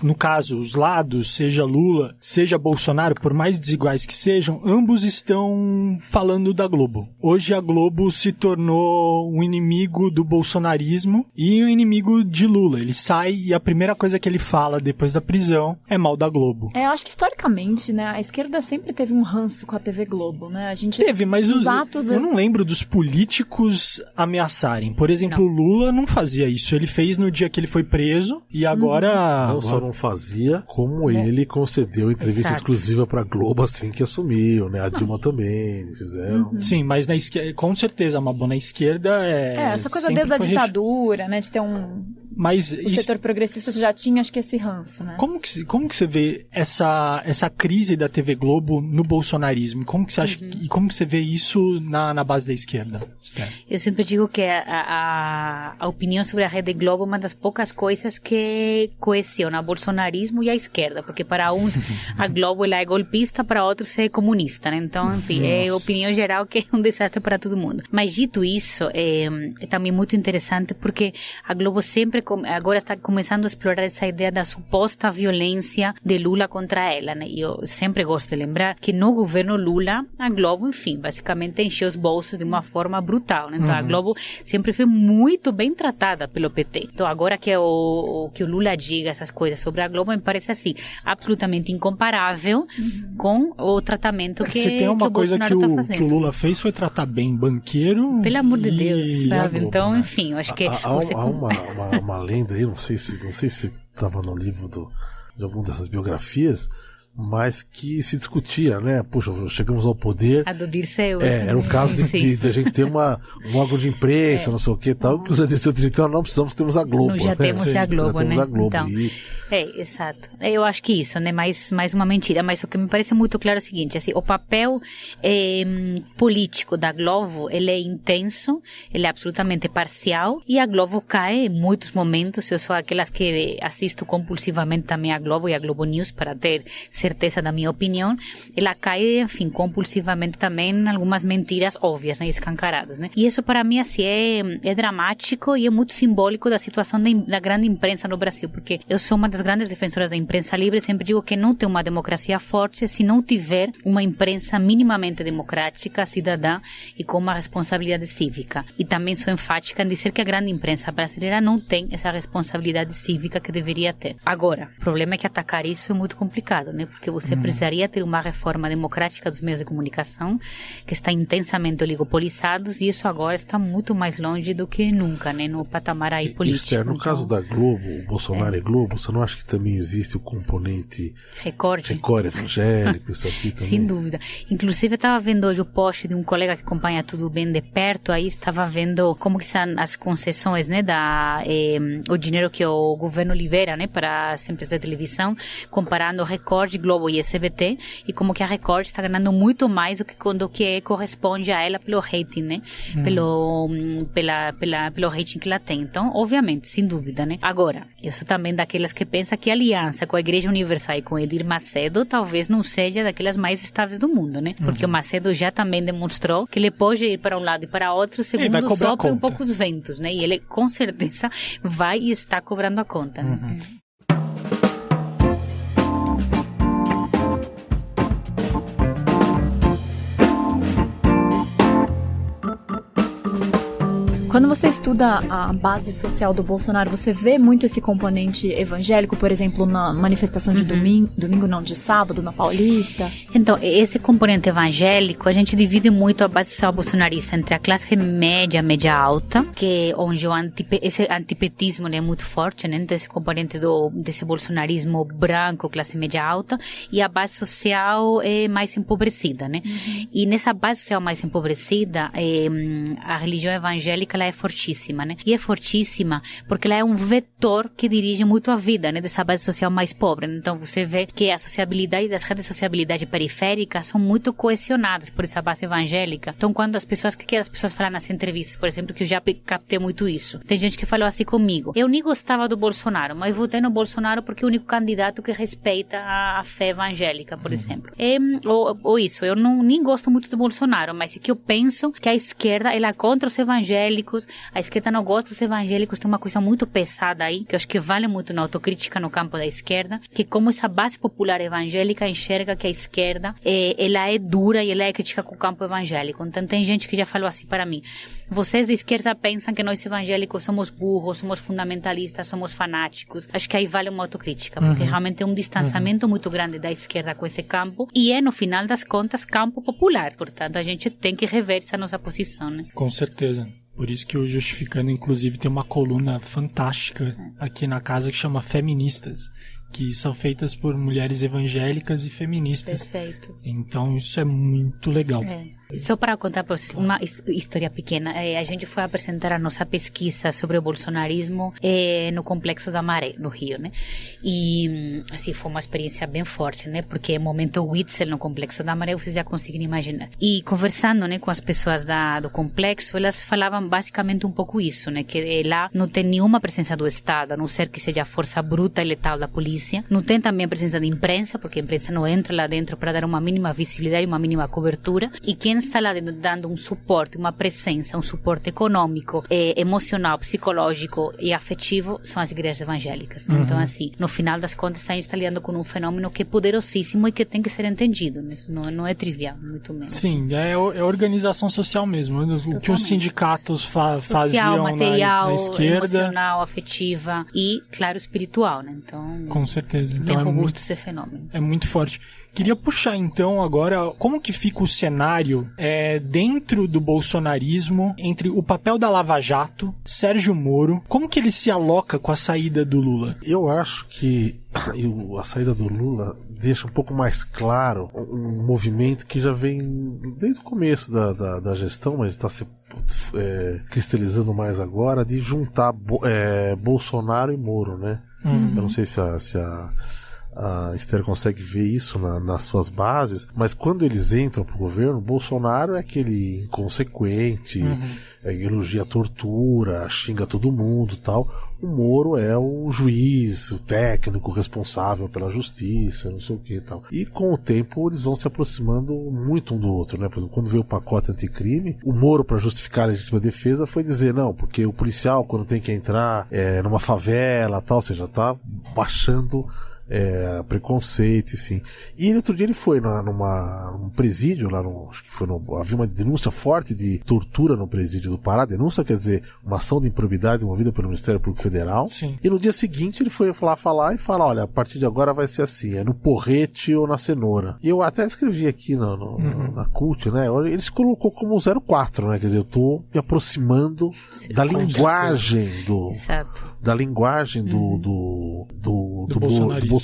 no caso, os lados, seja Lula, seja Bolsonaro, por mais desiguais que sejam, ambos estão falando da Globo. Hoje a Globo se tornou um inimigo do bolsonarismo e um inimigo de Lula. Ele sai e a primeira coisa que ele fala depois da prisão é mal da Globo. Eu acho que historicamente, né, a esquerda sempre teve um ranço com a TV Globo, né? A gente teve, mas eu não lembro dos políticos ameaçarem. Por exemplo, o Lula não fazia isso. Ele fez no dia que ele foi preso e agora... Não só não fazia, como ele concedeu entrevista exclusiva pra Globo assim que assumiu, né? A Dilma também fizeram. Sim, mas na esquerda, com certeza, na esquerda essa coisa desde a ditadura, né? De ter Mas o setor progressista já tinha, acho que, esse ranço, né? Como que você vê essa crise da TV Globo no bolsonarismo? Como que você acha e como que você vê isso na base da esquerda, Esther? Eu sempre digo que a opinião sobre a Rede Globo é uma das poucas coisas que coesiona o bolsonarismo e a esquerda, porque para uns a Globo ela é golpista, para outros é comunista, né? Então, assim, é opinião geral que é um desastre para todo mundo. Mas dito isso, é também muito interessante porque a Globo sempre agora está começando a explorar essa ideia da suposta violência de Lula contra ela, né? E eu sempre gosto de lembrar que no governo Lula, a Globo, enfim, basicamente encheu os bolsos de uma forma brutal, né? Então a Globo sempre foi muito bem tratada pelo PT. Então agora que o Lula diga essas coisas sobre a Globo, me parece assim, absolutamente incomparável com o tratamento que você tem uma que coisa que o Lula fez foi tratar bem banqueiro. Pelo amor de Deus, sabe? Globo, então, né? enfim, eu acho que há uma lenda aí, não sei se estava no livro de alguma dessas biografias, mas que se discutia, né? Puxa, chegamos ao poder. A do Dirceu. Era o caso de a gente ter um órgão de imprensa, não sei o que e tal, que os Dirceu Tritão não precisamos, temos a Globo. Já temos a Globo, já temos né? a Globo. Então, exato. Eu acho que isso, né? Mais uma mentira, mas o que me parece muito claro é o seguinte, assim, o papel político da Globo, ele é intenso, ele é absolutamente parcial, e a Globo cai em muitos momentos. Eu sou aquelas que assisto compulsivamente também a Globo e a Globo News para ter certeza da minha opinião. Ela cai, enfim, compulsivamente também em algumas mentiras óbvias, né, escancaradas, né? E isso para mim, assim, é dramático e é muito simbólico da situação da grande imprensa no Brasil, porque eu sou uma das grandes defensoras da imprensa livre, sempre digo que não tem uma democracia forte se não tiver uma imprensa minimamente democrática, cidadã e com uma responsabilidade cívica. E também sou enfática em dizer que a grande imprensa brasileira não tem essa responsabilidade cívica que deveria ter. Agora, o problema é que atacar isso é muito complicado, né? Porque você precisaria ter uma reforma democrática dos meios de comunicação que está intensamente oligopolizados, e isso agora está muito mais longe do que nunca, né? No patamar aí político. Esther, no caso da Globo, o Bolsonaro é Globo, você não acha que também existe o componente Record evangélico, isso aqui também? Sem dúvida. Inclusive, eu estava vendo hoje o post de um colega que acompanha tudo bem de perto, aí estava vendo como que são as concessões, né, o dinheiro que o governo libera, né, para as empresas de televisão, comparando Record, Globo e SBT, e como que a Record está ganhando muito mais do que corresponde a ela pelo rating, né, pelo rating que ela tem. Então, obviamente, sem dúvida, né. Agora, eu sou também daquelas que pensa que a aliança com a Igreja Universal e com Edir Macedo talvez não seja daquelas mais estáveis do mundo, né? Porque o Macedo já também demonstrou que ele pode ir para um lado e para outro segundo sopra um pouco os ventos, né? E ele com certeza vai e está cobrando a conta. Né? Quando você estuda a base social do Bolsonaro, você vê muito esse componente evangélico, por exemplo, na manifestação de domingo não, de sábado, na Paulista? Então, esse componente evangélico, a gente divide muito a base social bolsonarista entre a classe média alta, que é onde esse antipetismo, né, é muito forte, né? Então, esse componente desse bolsonarismo branco, classe média alta, e a base social é mais empobrecida, né? E nessa base social mais empobrecida, a religião evangélica ela é fortíssima, né? E é fortíssima porque ela é um vetor que dirige muito a vida, né, dessa base social mais pobre. Então você vê que a sociabilidade das redes de sociabilidade periféricas são muito coesionadas por essa base evangélica. Então quando as pessoas falam nas entrevistas, por exemplo, que eu já captei muito isso. Tem gente que falou assim comigo: eu nem gostava do Bolsonaro, mas votei no Bolsonaro porque é o único candidato que respeita a fé evangélica, por exemplo. Ou isso, eu nem gosto muito do Bolsonaro, mas é que eu penso que a esquerda ela é contra os evangélicos, a esquerda não gosta dos evangélicos. Tem uma coisa muito pesada aí, que eu acho que vale muito na autocrítica no campo da esquerda, que como essa base popular evangélica enxerga que a esquerda ela é dura e ela é crítica com o campo evangélico. Então tem gente que já falou assim para mim: vocês da esquerda pensam que nós evangélicos somos burros, somos fundamentalistas, somos fanáticos. Acho que aí vale uma autocrítica, porque realmente é um distanciamento muito grande da esquerda com esse campo, e no final das contas, campo popular. Portanto, a gente tem que rever essa nossa posição, né? Com certeza. Por isso que o Justificando, inclusive, tem uma coluna fantástica aqui na casa que chama Feministas, que são feitas por mulheres evangélicas e feministas. Perfeito. Então isso é muito legal. Só para contar para vocês uma história pequena, a gente foi apresentar a nossa pesquisa sobre o bolsonarismo no Complexo da Maré, no Rio, né? E assim, foi uma experiência bem forte, né? Porque é momento Witzel no Complexo da Maré, vocês já conseguem imaginar. E conversando, né, com as pessoas do complexo, elas falavam basicamente um pouco isso, né? Que lá não tem nenhuma presença do Estado, a não ser que seja a força bruta e letal da polícia. Não tem também a presença da imprensa, porque a imprensa não entra lá dentro para dar uma mínima visibilidade, uma mínima cobertura. E quem está lá dentro dando um suporte, uma presença, um suporte econômico, emocional, psicológico e afetivo são as igrejas evangélicas. Então, assim, no final das contas, a gente está lidando com um fenômeno que é poderosíssimo e que tem que ser entendido. Isso não é trivial, muito menos. Sim, é organização social mesmo. O que os sindicatos faziam material, na esquerda. Emocional, afetiva e, claro, espiritual, né? Então, com certeza. Bem robusto esse fenômeno. É muito forte. Queria puxar então agora como que fica o cenário dentro do bolsonarismo entre o papel da Lava Jato, Sérgio Moro, como que ele se aloca com a saída do Lula? Eu acho que a saída do Lula deixa um pouco mais claro um movimento que já vem desde o começo da gestão, mas está se cristalizando mais agora, de juntar Bolsonaro e Moro, né? Eu não sei se a Esther consegue ver isso nas suas bases, mas quando eles entram pro governo, Bolsonaro é aquele inconsequente, elogia a tortura, xinga todo mundo e tal. O Moro é o juiz, o técnico responsável pela justiça, não sei o que e tal. E com o tempo eles vão se aproximando muito um do outro, né? Por exemplo, quando veio o pacote anticrime, o Moro, para justificar a legítima defesa, foi dizer, não, porque o policial, quando tem que entrar numa favela tal, você já tá baixando preconceito, sim. E outro dia ele foi num presídio lá acho que havia uma denúncia forte de tortura no presídio do Pará. Denúncia quer dizer uma ação de improbidade movida pelo Ministério Público Federal. Sim. E no dia seguinte ele foi falar e falar, olha, a partir de agora vai ser assim, no porrete ou na cenoura. E eu até escrevi aqui na CUT, né? Ele se colocou como 04, né? Quer dizer, eu tô me aproximando da linguagem do Bolsonaro.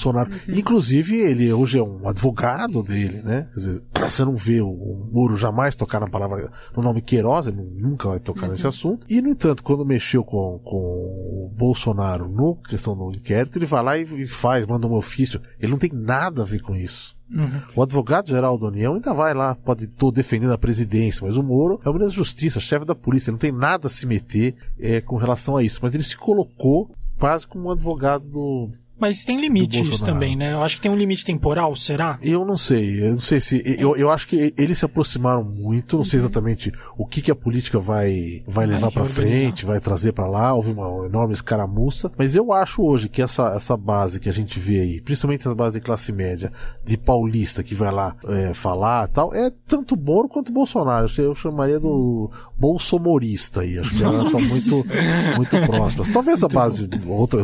Inclusive, ele hoje é um advogado dele, né? Quer dizer, você não vê o Moro jamais tocar no nome Queiroz, ele nunca vai tocar nesse assunto. E, no entanto, quando mexeu com o Bolsonaro no questão do inquérito, ele vai lá e manda um ofício. Ele não tem nada a ver com isso. O advogado-geral da União ainda vai lá, estou defendendo a presidência, mas o Moro é o ministro da Justiça, chefe da polícia, não tem nada a se meter com relação a isso. Mas ele se colocou quase como um advogado Mas tem limite isso também, né? Eu acho que tem um limite temporal, será? Eu não sei se... Eu acho que eles se aproximaram muito, não sei exatamente o que a política vai levar pra frente, vai trazer pra lá, houve uma enorme escaramuça, mas eu acho hoje que essa base que a gente vê aí, principalmente as bases de classe média, de paulista, que vai lá falar e tal, é tanto Moro quanto Bolsonaro. Eu chamaria do bolsomorista aí, acho que ela tá muito próxima. Talvez a base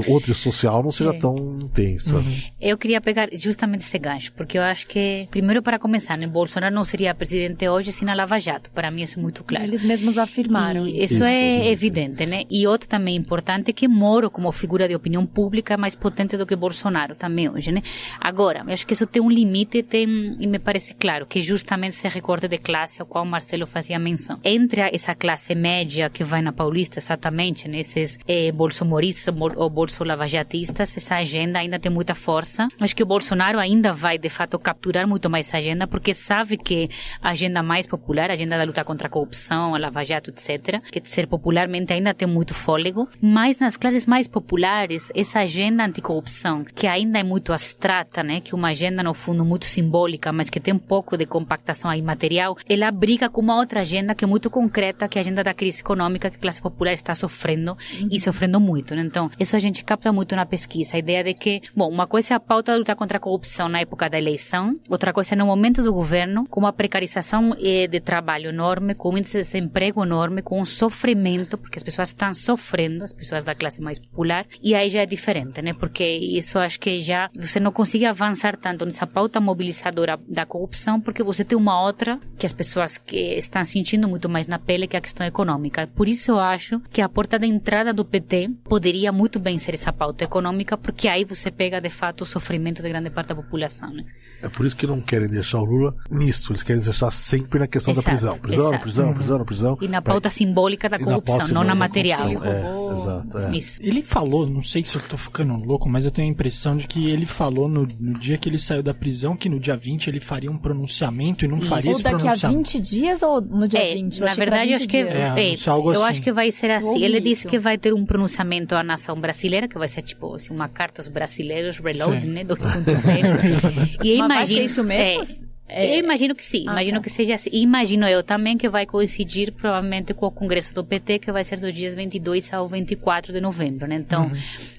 outra social não seja tão intensa. Eu queria pegar justamente esse gancho, porque eu acho que, primeiro, para começar, né, Bolsonaro não seria presidente hoje sem a Lava Jato. Para mim isso é muito claro. Eles mesmos afirmaram. Isso é evidente, né? E outro também importante é que Moro, como figura de opinião pública, é mais potente do que Bolsonaro também hoje, né? Agora, eu acho que isso tem um limite, e me parece claro, que justamente esse recorte de classe ao qual o Marcelo fazia menção. Entre essa classe média que vai na Paulista, exatamente, né, esses bolsomoristas ou bolsolavajatistas, essa agenda ainda tem muita força. Acho que o Bolsonaro ainda vai, de fato, capturar muito mais essa agenda, porque sabe que a agenda mais popular, a agenda da luta contra a corrupção, a Lava Jato, etc., que ser popularmente ainda tem muito fôlego, mas nas classes mais populares, essa agenda anticorrupção, que ainda é muito abstrata, né, que é uma agenda, no fundo, muito simbólica, mas que tem um pouco de compactação aí material, ela briga com uma outra agenda que é muito concreta, que é a agenda da crise econômica que a classe popular está sofrendo, e sofrendo muito, né? Então, isso a gente capta muito na pesquisa, a ideia de que, bom, uma coisa é a pauta da luta contra a corrupção na época da eleição, outra coisa é no momento do governo, com uma precarização de trabalho enorme, com um índice de desemprego enorme, com um sofrimento, porque as pessoas estão sofrendo, as pessoas da classe mais popular, e aí já é diferente, né? Porque isso acho que já você não consegue avançar tanto nessa pauta mobilizadora da corrupção, porque você tem uma outra que as pessoas que estão sentindo muito mais na pele, que é a questão econômica. Por isso eu acho que a porta de entrada do PT poderia muito bem ser essa pauta econômica, porque aí você pega de fato o sofrimento de grande parte da população, né? É por isso que não querem deixar o Lula nisso, eles querem deixar sempre na questão da prisão. Prisão. E na pauta simbólica da corrupção, não na material. Exato. Isso. Ele falou, não sei se eu tô ficando louco, mas eu tenho a impressão de que ele falou no dia que ele saiu da prisão, que no dia 20 ele faria um pronunciamento e não faria esse pronunciamento. Ou daqui a 20 dias ou no dia 20? Na verdade, eu acho que eu acho que vai ser assim. Ele disse que vai ter um pronunciamento à nação brasileira, que vai ser tipo assim, uma carta aos brasileiros, reload, né, 2.0. E vai ser isso mesmo? Eu imagino que sim, que seja assim. E imagino eu também que vai coincidir provavelmente com o Congresso do PT, que vai ser dos dias 22 ao 24 de novembro, né? Então,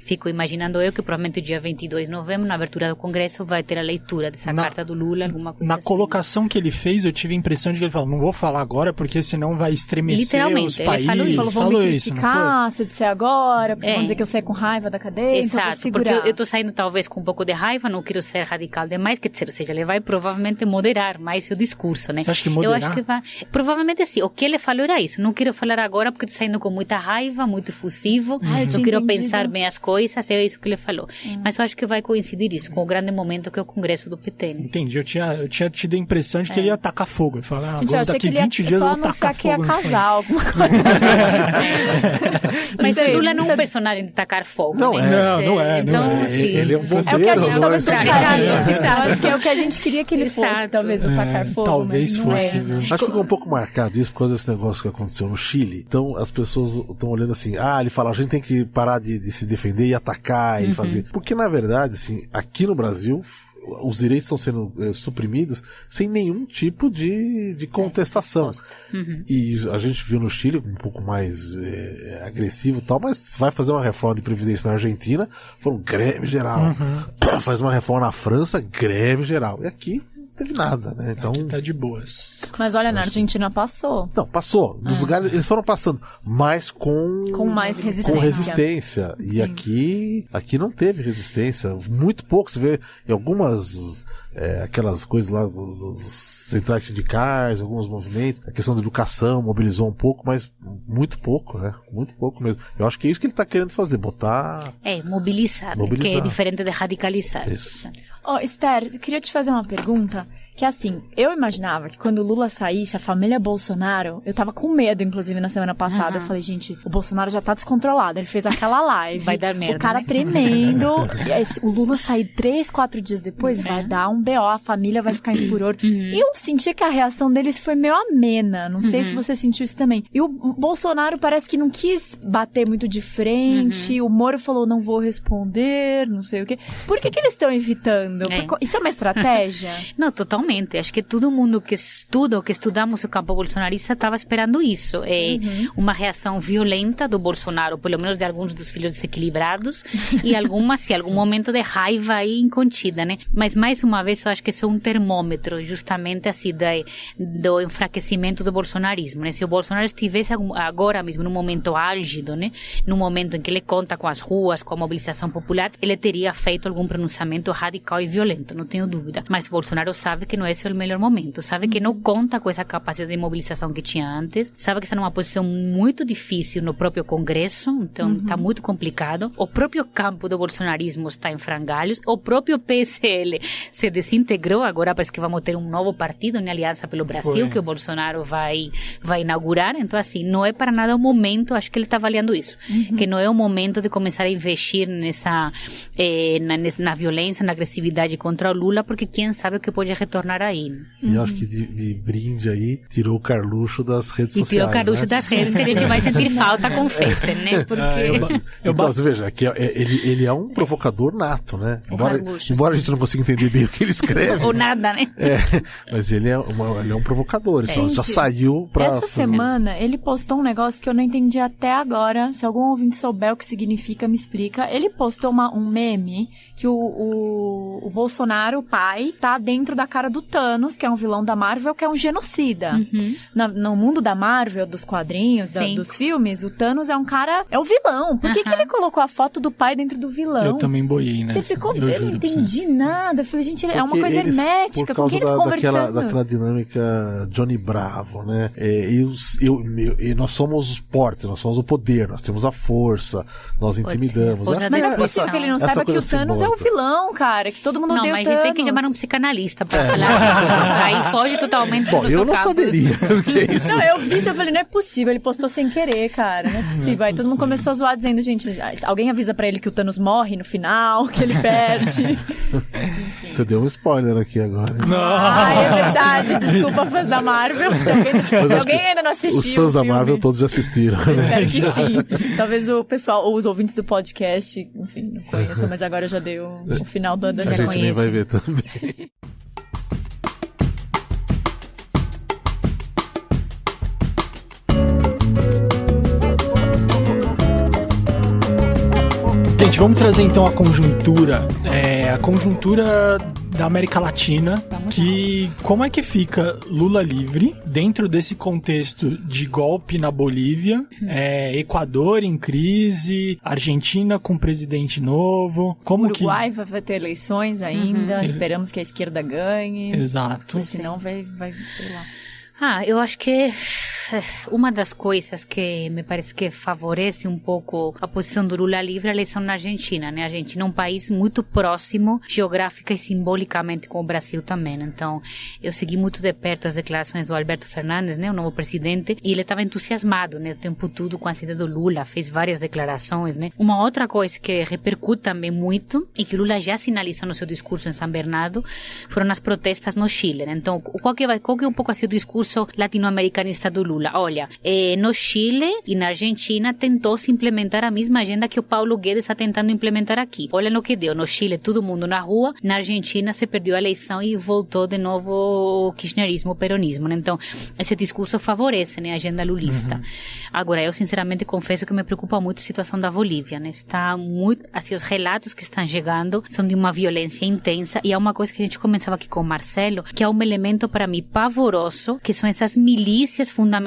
fico imaginando eu que provavelmente dia 22 de novembro, na abertura do Congresso, vai ter a leitura dessa carta do Lula, alguma coisa Na assim. colocação que ele fez, eu tive a impressão de que ele falou, não vou falar agora, porque senão vai estremecer Literalmente, os ele países. falou isso. Falou, vão me isso, não criticar se eu disser agora, porque É. vão dizer que eu saí com raiva da cadeia, então eu vou Exato, segurar. porque eu tô saindo talvez com um pouco de raiva, não quero ser radical demais, quer dizer, ou seja, ele vai provavelmente moderar mais seu discurso, né? Você acha que moderar? Eu acho que vai, provavelmente sim, o que ele falou era isso, não quero falar agora porque tô saindo com muita raiva, muito efusivo, eu não tinha quero entendido. pensar bem as coisas, é isso que ele falou. Mas eu acho que vai coincidir isso com o grande momento que é o Congresso do PT, né? Entendi, eu tinha tido a impressão de que ele ia tacar fogo. Eu falei, Gente, eu agora achei daqui que ele ia 20 dias eu só vou tacar anunciar que ia fogo. no casar, alguma coisa. Mas sei, o Lula não é um sabe- personagem de tacar fogo, Não né? é. Não é. Então, É, assim, Ele é um É o que a gente bombeiro, não é? talvez gostaria. Eu acho que é o que a gente queria que ele fosse, Exato. talvez, o tacar fogo. talvez mas não fosse, é. viu? Acho que ficou um pouco marcado isso por causa desse negócio que aconteceu no Chile. Então as pessoas estão olhando assim, ele fala, a gente tem que parar de se defender e atacar e fazer. Porque na verdade, assim, aqui no Brasil, os direitos estão sendo suprimidos sem nenhum tipo de contestação. E a gente viu no Chile um pouco mais agressivo e tal, mas vai fazer uma reforma de previdência na Argentina, foram greve geral. Faz uma reforma na França, greve geral. E aqui não teve nada, né? Então, Aqui tá de boas. Mas olha, na Argentina passou. não, passou. Nos lugares eles foram passando, mas com mais resistência. Com resistência. E Sim. aqui não teve resistência. Muito pouco. Você vê em algumas aquelas coisas lá dos centrais sindicais, alguns movimentos. A questão da educação mobilizou um pouco, mas muito pouco, né? Muito pouco mesmo. Eu acho que é isso que ele tá querendo fazer, botar Mobilizar, Mobilizar. que é diferente de radicalizar. isso. Esther, eu queria te fazer uma pergunta. Que assim, eu imaginava que quando o Lula saísse, a família Bolsonaro, eu tava com medo, inclusive, na semana passada. Eu falei, gente, o Bolsonaro já tá descontrolado. Ele fez aquela live. Vai dar merda, o cara né? tremendo. E aí, o Lula sair 3, 4 dias depois, vai dar um BO, a família vai ficar em furor. E eu senti que a reação deles foi meio amena. Não sei se você sentiu isso também. E o Bolsonaro parece que não quis bater muito de frente. O Moro falou, não vou responder, não sei o quê. Por que eles estão evitando? Isso é uma estratégia? Não, totalmente. Acho que todo mundo que estuda ou que estudamos o campo bolsonarista estava esperando isso. Uma reação violenta do Bolsonaro, pelo menos de alguns dos filhos desequilibrados, e algum momento de raiva aí incontida, né? Mas, mais uma vez, eu acho que isso é um termômetro, justamente assim, do enfraquecimento do bolsonarismo, né? Se o Bolsonaro estivesse agora mesmo num momento álgido, né? Num momento em que ele conta com as ruas, com a mobilização popular, ele teria feito algum pronunciamento radical e violento, não tenho dúvida. Mas o Bolsonaro sabe que não esse é o melhor momento, sabe que não conta com essa capacidade de mobilização que tinha antes, sabe que está numa posição muito difícil no próprio Congresso, então está muito complicado. O próprio campo do bolsonarismo está em frangalhos, o próprio PSL se desintegrou, agora parece que vamos ter um novo partido, uma aliança pelo Brasil, que o Bolsonaro vai inaugurar, então assim, não é para nada o momento, acho que ele está avaliando isso, que não é o momento de começar a investir na violência, na agressividade contra o Lula, porque quem sabe o que pode retornar aí. E eu acho que de brinde aí, tirou o Carluxo das redes E sociais. tirou o Carluxo né? das redes, que a gente vai sentir falta, confessem, né? Porque... Então, você veja, que ele é um provocador nato, né? Carluxo, Embora a gente não consiga entender bem o que ele escreve. Ou nada, né? Mas ele é um provocador. Então, já Gente, saiu pra... Essa semana, ele postou um negócio que eu não entendi até agora. Se algum ouvinte souber o que significa, me explica. Ele postou um meme que o Bolsonaro, o pai, tá dentro da cara do Thanos, que é um vilão da Marvel, que é um genocida. No mundo da Marvel, dos quadrinhos, dos filmes, o Thanos é um cara... É o vilão. Por que ele colocou a foto do pai dentro do vilão? Eu também boiei, né? Você ficou... Eu não entendi nada. Eu falei, gente, é uma coisa eles, hermética. Com quem ele conversando? daquela dinâmica Johnny Bravo, né? Nós somos os portes, nós somos o poder, nós temos a força, nós intimidamos. Força Mas não é essa- possível que ele não saiba que o coisa Thanos é o simbólica. vilão, cara. Que todo mundo Não, odeia o mas Thanos. a gente tem que chamar um psicanalista pra falar disso. Aí foge totalmente Bom, do eu seu não campo. saberia o que é isso. Não, eu vi isso, eu falei, não é possível, ele postou sem querer, cara, não é possível. Aí todo mundo começou a zoar dizendo, gente, alguém avisa pra ele que o Thanos morre no final, que ele perde. Você deu um spoiler aqui agora. Ai, é verdade, desculpa, fãs da Marvel. Se alguém ainda não assistiu Os fãs o da filme, Marvel todos já assistiram, eu né? espero que sim. Talvez o pessoal, ou os ouvintes do podcast, enfim, não conheçam, mas agora já deu o final da A gente nem conhece. vai ver também. Gente, vamos trazer então a conjuntura da América Latina, que como é que fica Lula livre dentro desse contexto de golpe na Bolívia, Equador em crise, Argentina com presidente novo, como Uruguai vai ter eleições ainda, esperamos que a esquerda ganhe. Exato. Senão vai, sei lá. Eu acho que uma das coisas que me parece que favorece um pouco a posição do Lula livre é a eleição na Argentina, né? A Argentina é um país muito próximo, geográfica e simbolicamente com o Brasil também. Então, eu segui muito de perto as declarações do Alberto Fernandes, né? O novo presidente, e ele estava entusiasmado, né? O tempo todo com a saída do Lula, fez várias declarações, né? Uma outra coisa que repercute também muito e que o Lula já sinaliza no seu discurso em São Bernardo foram as protestas no Chile, né? Então, qual que é um pouco assim o discurso latino-americanista do Lula? Olha, no Chile e na Argentina tentou-se implementar a mesma agenda que o Paulo Guedes está tentando implementar aqui. Olha no que deu. No Chile, todo mundo na rua. Na Argentina, se perdeu a eleição e voltou de novo o kirchnerismo, o peronismo, né? Então, esse discurso favorece, né, a agenda lulista. Agora, eu sinceramente confesso que me preocupa muito a situação da Bolívia, né? Está muito, assim, os relatos que estão chegando são de uma violência intensa, e há uma coisa que a gente começava aqui com o Marcelo, que é um elemento para mim pavoroso, que são essas milícias fundamentalistas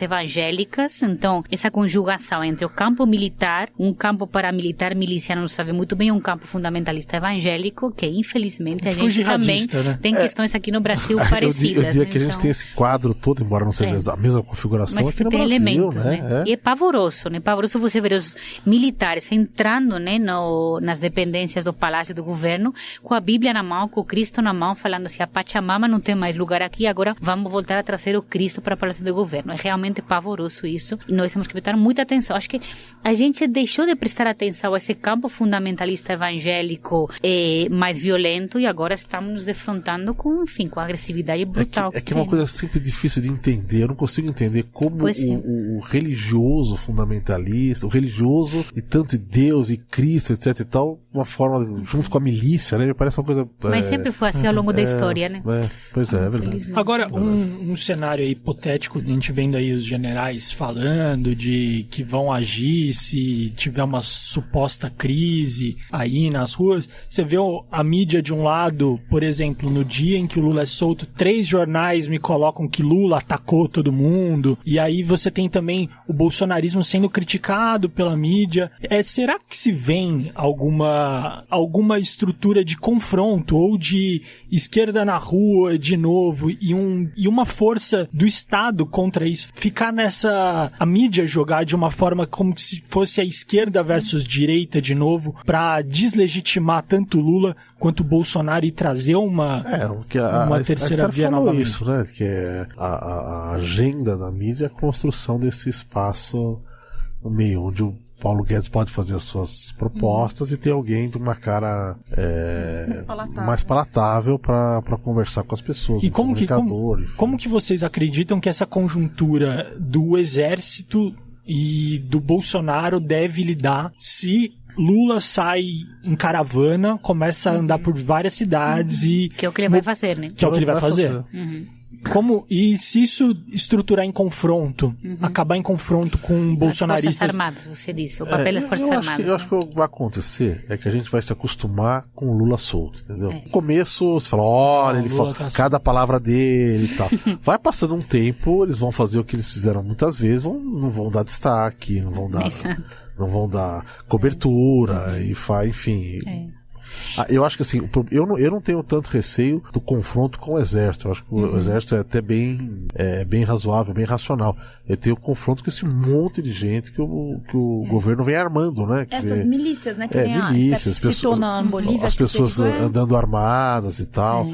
evangélicas. Então, essa conjugação entre o campo militar, um campo paramilitar miliciano, não sabe muito bem, um campo fundamentalista evangélico, que infelizmente a gente também, né, tem questões aqui no Brasil parecidas. Eu diria que a gente tem esse quadro todo, embora não seja a mesma configuração, mas aqui no tem Brasil, elementos, né? E é pavoroso, né? Pavoroso você ver os militares entrando, né, nas dependências do palácio do governo, com a Bíblia na mão, com o Cristo na mão, falando assim, a Pachamama não tem mais lugar aqui, agora vamos voltar a trazer o Cristo para o palácio do governo. É realmente pavoroso isso, e nós temos que prestar muita atenção. Acho que a gente deixou de prestar atenção a esse campo fundamentalista evangélico mais violento, e agora estamos nos defrontando com agressividade brutal. É que é uma coisa sempre difícil de entender. Eu não consigo entender como o religioso fundamentalista, o religioso e tanto Deus e Cristo, etc e tal, uma forma junto com a milícia, né? Me parece uma coisa... Mas sempre foi assim ao longo da história, né? Pois é verdade. Agora, um cenário hipotético, a gente vendo aí os generais falando de que vão agir se tiver uma suposta crise aí nas ruas. Você vê a mídia de um lado, por exemplo, no dia em que o Lula é solto, 3 jornais me colocam que Lula atacou todo mundo, e aí você tem também o bolsonarismo sendo criticado pela mídia. Será que se vem alguma estrutura de confronto ou de esquerda na rua de novo e uma força do Estado contra isso? Ficar a mídia jogar de uma forma como se fosse a esquerda versus direita de novo, pra deslegitimar tanto Lula quanto Bolsonaro e trazer uma terceira via novamente. Isso, né? Que é a agenda da mídia, a construção desse espaço no meio, onde o Paulo Guedes pode fazer as suas propostas e ter alguém de uma cara mais palatável para conversar com as pessoas. E como que vocês acreditam que essa conjuntura do exército e do Bolsonaro deve lidar se Lula sai em caravana, começa a andar por várias cidades e... Que é o que ele vai fazer, né? Que é o que ele vai fazer. E se isso estruturar em confronto, acabar em confronto com bolsonaristas... As Forças Armadas, você disse, o papel das Forças Armadas. Eu acho que o que vai acontecer é que a gente vai se acostumar com o Lula solto, entendeu? No começo, você fala, olha, ele fala cada palavra dele e tal. Vai passando um tempo, eles vão fazer o que eles fizeram muitas vezes, não vão dar destaque, não vão dar cobertura, enfim... Eu acho que assim, eu não tenho tanto receio do confronto com o exército. Eu acho que o exército é até bem razoável, bem racional. Eu tenho confronto com esse monte de gente que o governo vem armando, né? Essas milícias, né? Que milícias, as pessoas andando armadas e tal.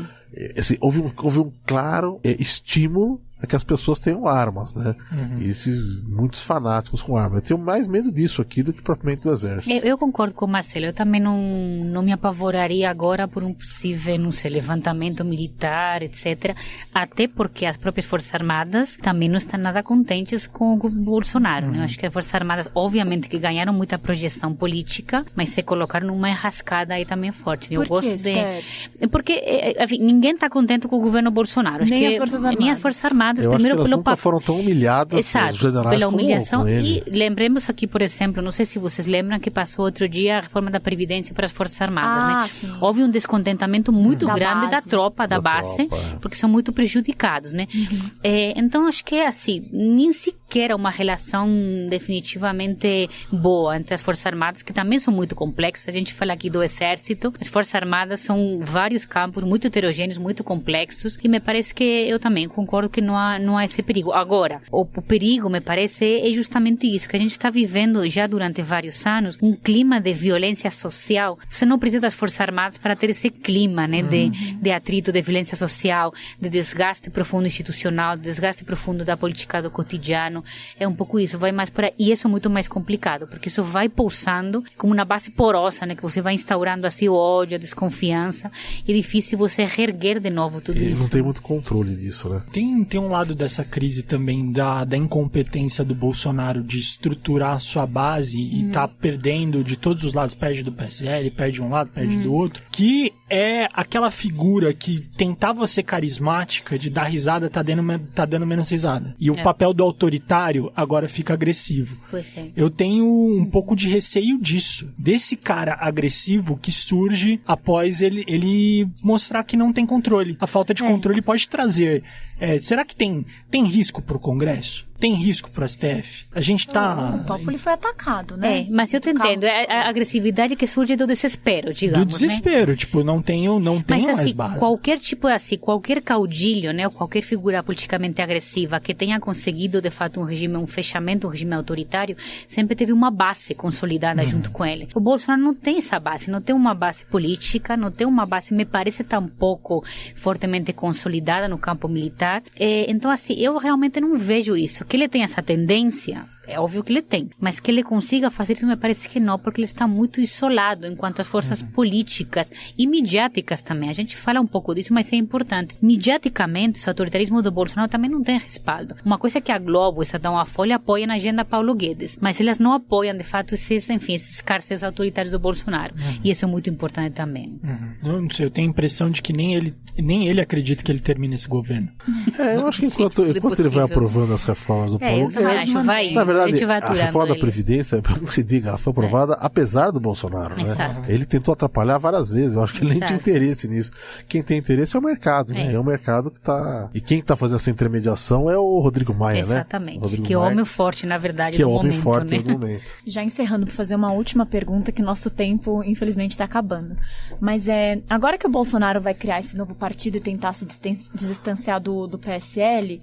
Assim, houve um claro estímulo a que as pessoas tenham armas, né? E muitos fanáticos com armas. Eu tenho mais medo disso aqui do que propriamente do exército. Eu concordo com o Marcelo. Eu também não me apavoraria agora por um possível, não sei, levantamento militar, etc. Até porque as próprias Forças Armadas também não estão nada contentes com o Bolsonaro, né? Eu acho que as Forças Armadas, obviamente, que ganharam muita projeção política, mas se colocaram numa enrascada aí também forte. Eu gosto de... Porque, enfim, ninguém está contente com o governo Bolsonaro. Nem as Forças Armadas. armadas, Eu primeiro acho que elas pelo nunca foram tão humilhadas, Exato, os generais, pela humilhação. com ele. E lembremos aqui, por exemplo, não sei se vocês lembram que passou outro dia a reforma da Previdência para as Forças Armadas, né? Sim. Houve um descontentamento muito Da grande da base. tropa, da base, porque são muito prejudicados, né? Então, acho que é assim, nem sequer é uma relação definitivamente boa entre as Forças Armadas, que também são muito complexas. A gente fala aqui do Exército, as Forças Armadas são vários campos muito heterogêneos, muito complexos, e me parece que eu também concordo que não há esse perigo. Agora, o perigo, me parece, é justamente isso, que a gente está vivendo já durante vários anos, um clima de violência social. Você não precisa das Forças Armadas para ter esse clima, né, de atrito, de violência social, de desgaste profundo institucional, de desgaste profundo da política do cotidiano. É um pouco isso, vai mais por aí. E isso é muito mais complicado, porque isso vai pulsando como uma base porosa, né, que você vai instaurando assim o ódio, a desconfiança, e é difícil você reerguer de novo tudo E isso. não tem muito controle disso, né? Tem um lado dessa crise também da incompetência do Bolsonaro de estruturar a sua base e tá perdendo de todos os lados, perde do PSL, perde de um lado, perde do outro, que é aquela figura que tentava ser carismática, de dar risada, tá dando menos risada. E o papel do autoritário agora fica agressivo. Pois é. Eu tenho um pouco de receio disso, desse cara agressivo que surge após ele mostrar que não tem controle. A falta de controle pode trazer... será que tem risco pro Congresso? Tem risco pro STF? A gente tá... O Toffoli foi atacado, né? Mas eu te entendo. É a agressividade que surge do desespero, digamos, do desespero, né? tipo, não tenho Mas mais assim, base. qualquer tipo assim, qualquer caudilho, né, ou qualquer figura politicamente agressiva que tenha conseguido de fato um fechamento, um regime autoritário, sempre teve uma base consolidada junto com ele. O Bolsonaro não tem essa base, não tem uma base política, não tem uma base, me parece, tampouco fortemente consolidada no campo militar. Então assim, eu realmente não vejo isso. Que ele tem essa tendência, é óbvio que ele tem, mas que ele consiga fazer isso me parece que não, porque ele está muito isolado enquanto as forças políticas e midiáticas também. A gente fala um pouco disso, mas é importante. Midiaticamente, o autoritarismo do Bolsonaro também não tem respaldo. Uma coisa é que a Globo, o Estadão, a Folha apoiam a agenda Paulo Guedes, mas elas não apoiam, de fato, esses carceiros autoritários do Bolsonaro. E isso é muito importante também. Não sei, eu tenho a impressão de que nem ele acredita que ele termine esse governo. Eu acho que enquanto ele vai aprovando as reformas do Paulo Guedes, na verdade, a reforma da Previdência, como se diga, ela foi aprovada apesar do Bolsonaro, né? Exato. Ele tentou atrapalhar várias vezes, eu acho que ele nem tinha Exato. interesse nisso. Quem tem interesse é o mercado, né? É o mercado que tá... E quem tá fazendo essa intermediação é o Rodrigo Maia, Exatamente. né? Rodrigo Que é o Maia, homem forte, na verdade, que é no o homem momento, forte né? no momento. Já encerrando, para fazer uma última pergunta, que nosso tempo, infelizmente, está acabando. Mas agora que o Bolsonaro vai criar esse novo partido e tentar se distanciar do PSL,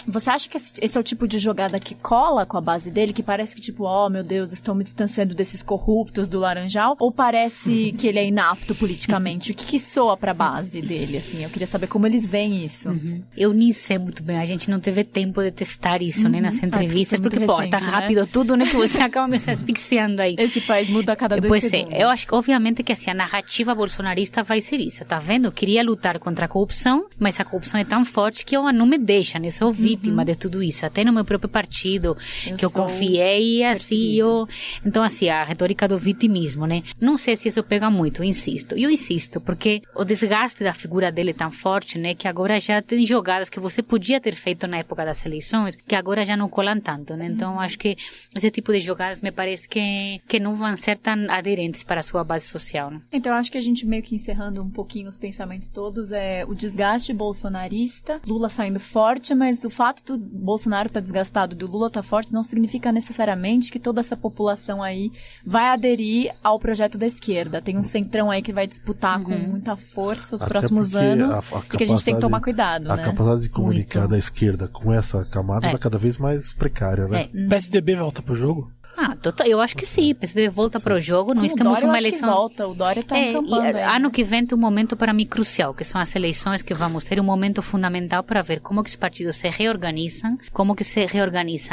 você acha que esse é o tipo de jogada que cola com a base dele, que parece que tipo, meu Deus, estou me distanciando desses corruptos do Laranjal, ou parece que ele é inapto politicamente? O que soa pra base dele, assim? Eu queria saber como eles veem isso. Eu nem sei muito bem, a gente não teve tempo de testar isso, né, nessa entrevista, porque porque, recente, tá né? rápido tudo, né, que você acaba me asfixiando aí. Esse país muda a cada 2 Pois segundos. eu acho que, obviamente, que assim, a narrativa bolsonarista vai ser isso, tá vendo? Eu queria lutar contra a corrupção, mas a corrupção é tão forte que eu não me deixa, né? Sou vítima de tudo isso, até no meu próprio partido, que eu confiei, assim, Então, assim, a retórica do vitimismo, né? Não sei se isso pega muito, eu insisto, porque o desgaste da figura dele é tão forte, né, que agora já tem jogadas que você podia ter feito na época das eleições, que agora já não colam tanto, né? Então, acho que esse tipo de jogadas me parece que não vão ser tão aderentes para a sua base social, né? Então, eu acho que a gente meio que encerrando um pouquinho os pensamentos todos, o desgaste bolsonarista, Lula saindo forte, mas o fato do Bolsonaro estar desgastado e do Lula estar forte não significa necessariamente que toda essa população aí vai aderir ao projeto da esquerda. Tem um centrão aí que vai disputar com muita força os Até próximos porque anos e que a gente tem que tomar cuidado, a né? capacidade de comunicar Muito. da esquerda com essa camada está cada vez mais precária, né? PSDB volta pro jogo? Eu acho que sim, o PSDB volta para o jogo, nós O temos Dória, eu uma acho que eleição... volta, o Dória tá encampando aí, ano né? que vem tem um momento para mim crucial, que são as eleições que vamos ter, um momento fundamental para ver como que os partidos se reorganizam,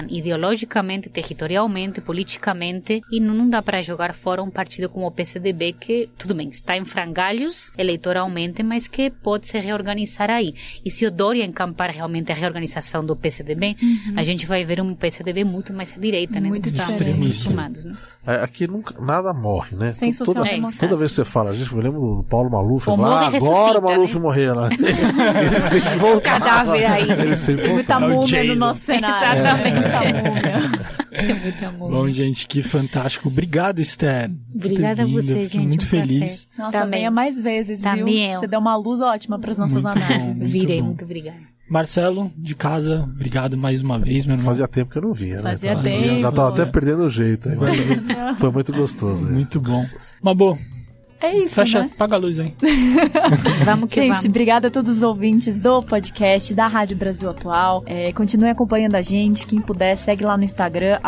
ideologicamente, territorialmente, politicamente, e não dá para jogar fora um partido como o PSDB, que, tudo bem, está em frangalhos eleitoralmente, mas que pode se reorganizar aí. E se o Dória encampar realmente a reorganização do PSDB, a gente vai ver um PSDB muito mais à direita, né? Muito do que está diferente. misto. acostumados, né? Aqui nunca, nada morre, né? Sem toda, social-democracia. toda vez que você fala, gente, eu me lembro do Paulo Maluf, Ou fala, morre, agora ressuscita, o Maluf né? morreu lá. Ele sempre voltava. Cadáver aí. Ele sempre Muita voltava. múmia no Jason. nosso cenário. Exatamente. Muita múmia. Tem muita música. Bom, gente, que fantástico. Obrigado, Esther. por ter Obrigada a vindo. você, Fiquei gente, muito um prazer. feliz. Nossa, Também. venha mais vezes, Também viu? eu. Você deu uma luz ótima para as nossas Muito análises. bom. Muito Virei, bom. muito obrigada. Marcelo, de casa, obrigado mais uma vez, meu irmão. Fazia tempo que eu não via, né? Fazia tempo. Já tava Fazia. até perdendo o jeito. Aí, mas foi muito gostoso. Muito bom. Mabô, É isso, fecha, né? apaga a luz aí. Vamos que Gente, vamos. obrigada a todos os ouvintes do podcast da Rádio Brasil Atual. Continue acompanhando a gente. Quem puder, segue lá no Instagram,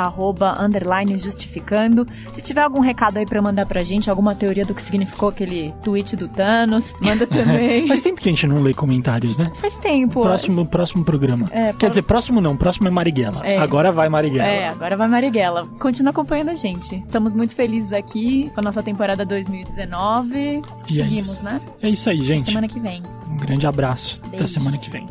@_justificando. Se tiver algum recado aí pra mandar pra gente, alguma teoria do que significou aquele tweet do Thanos, manda também. Faz tempo que a gente não lê comentários, né? Faz tempo. Próximo programa. É, Quer dizer, próximo não, próximo é Marighella. É. Agora vai Marighella. Agora vai Marighella. Continua acompanhando a gente. Estamos muito felizes aqui com a nossa temporada 2019. E é Seguimos, isso. né? É isso aí, gente. Semana que vem. Um grande abraço. Até Beijos. semana que vem.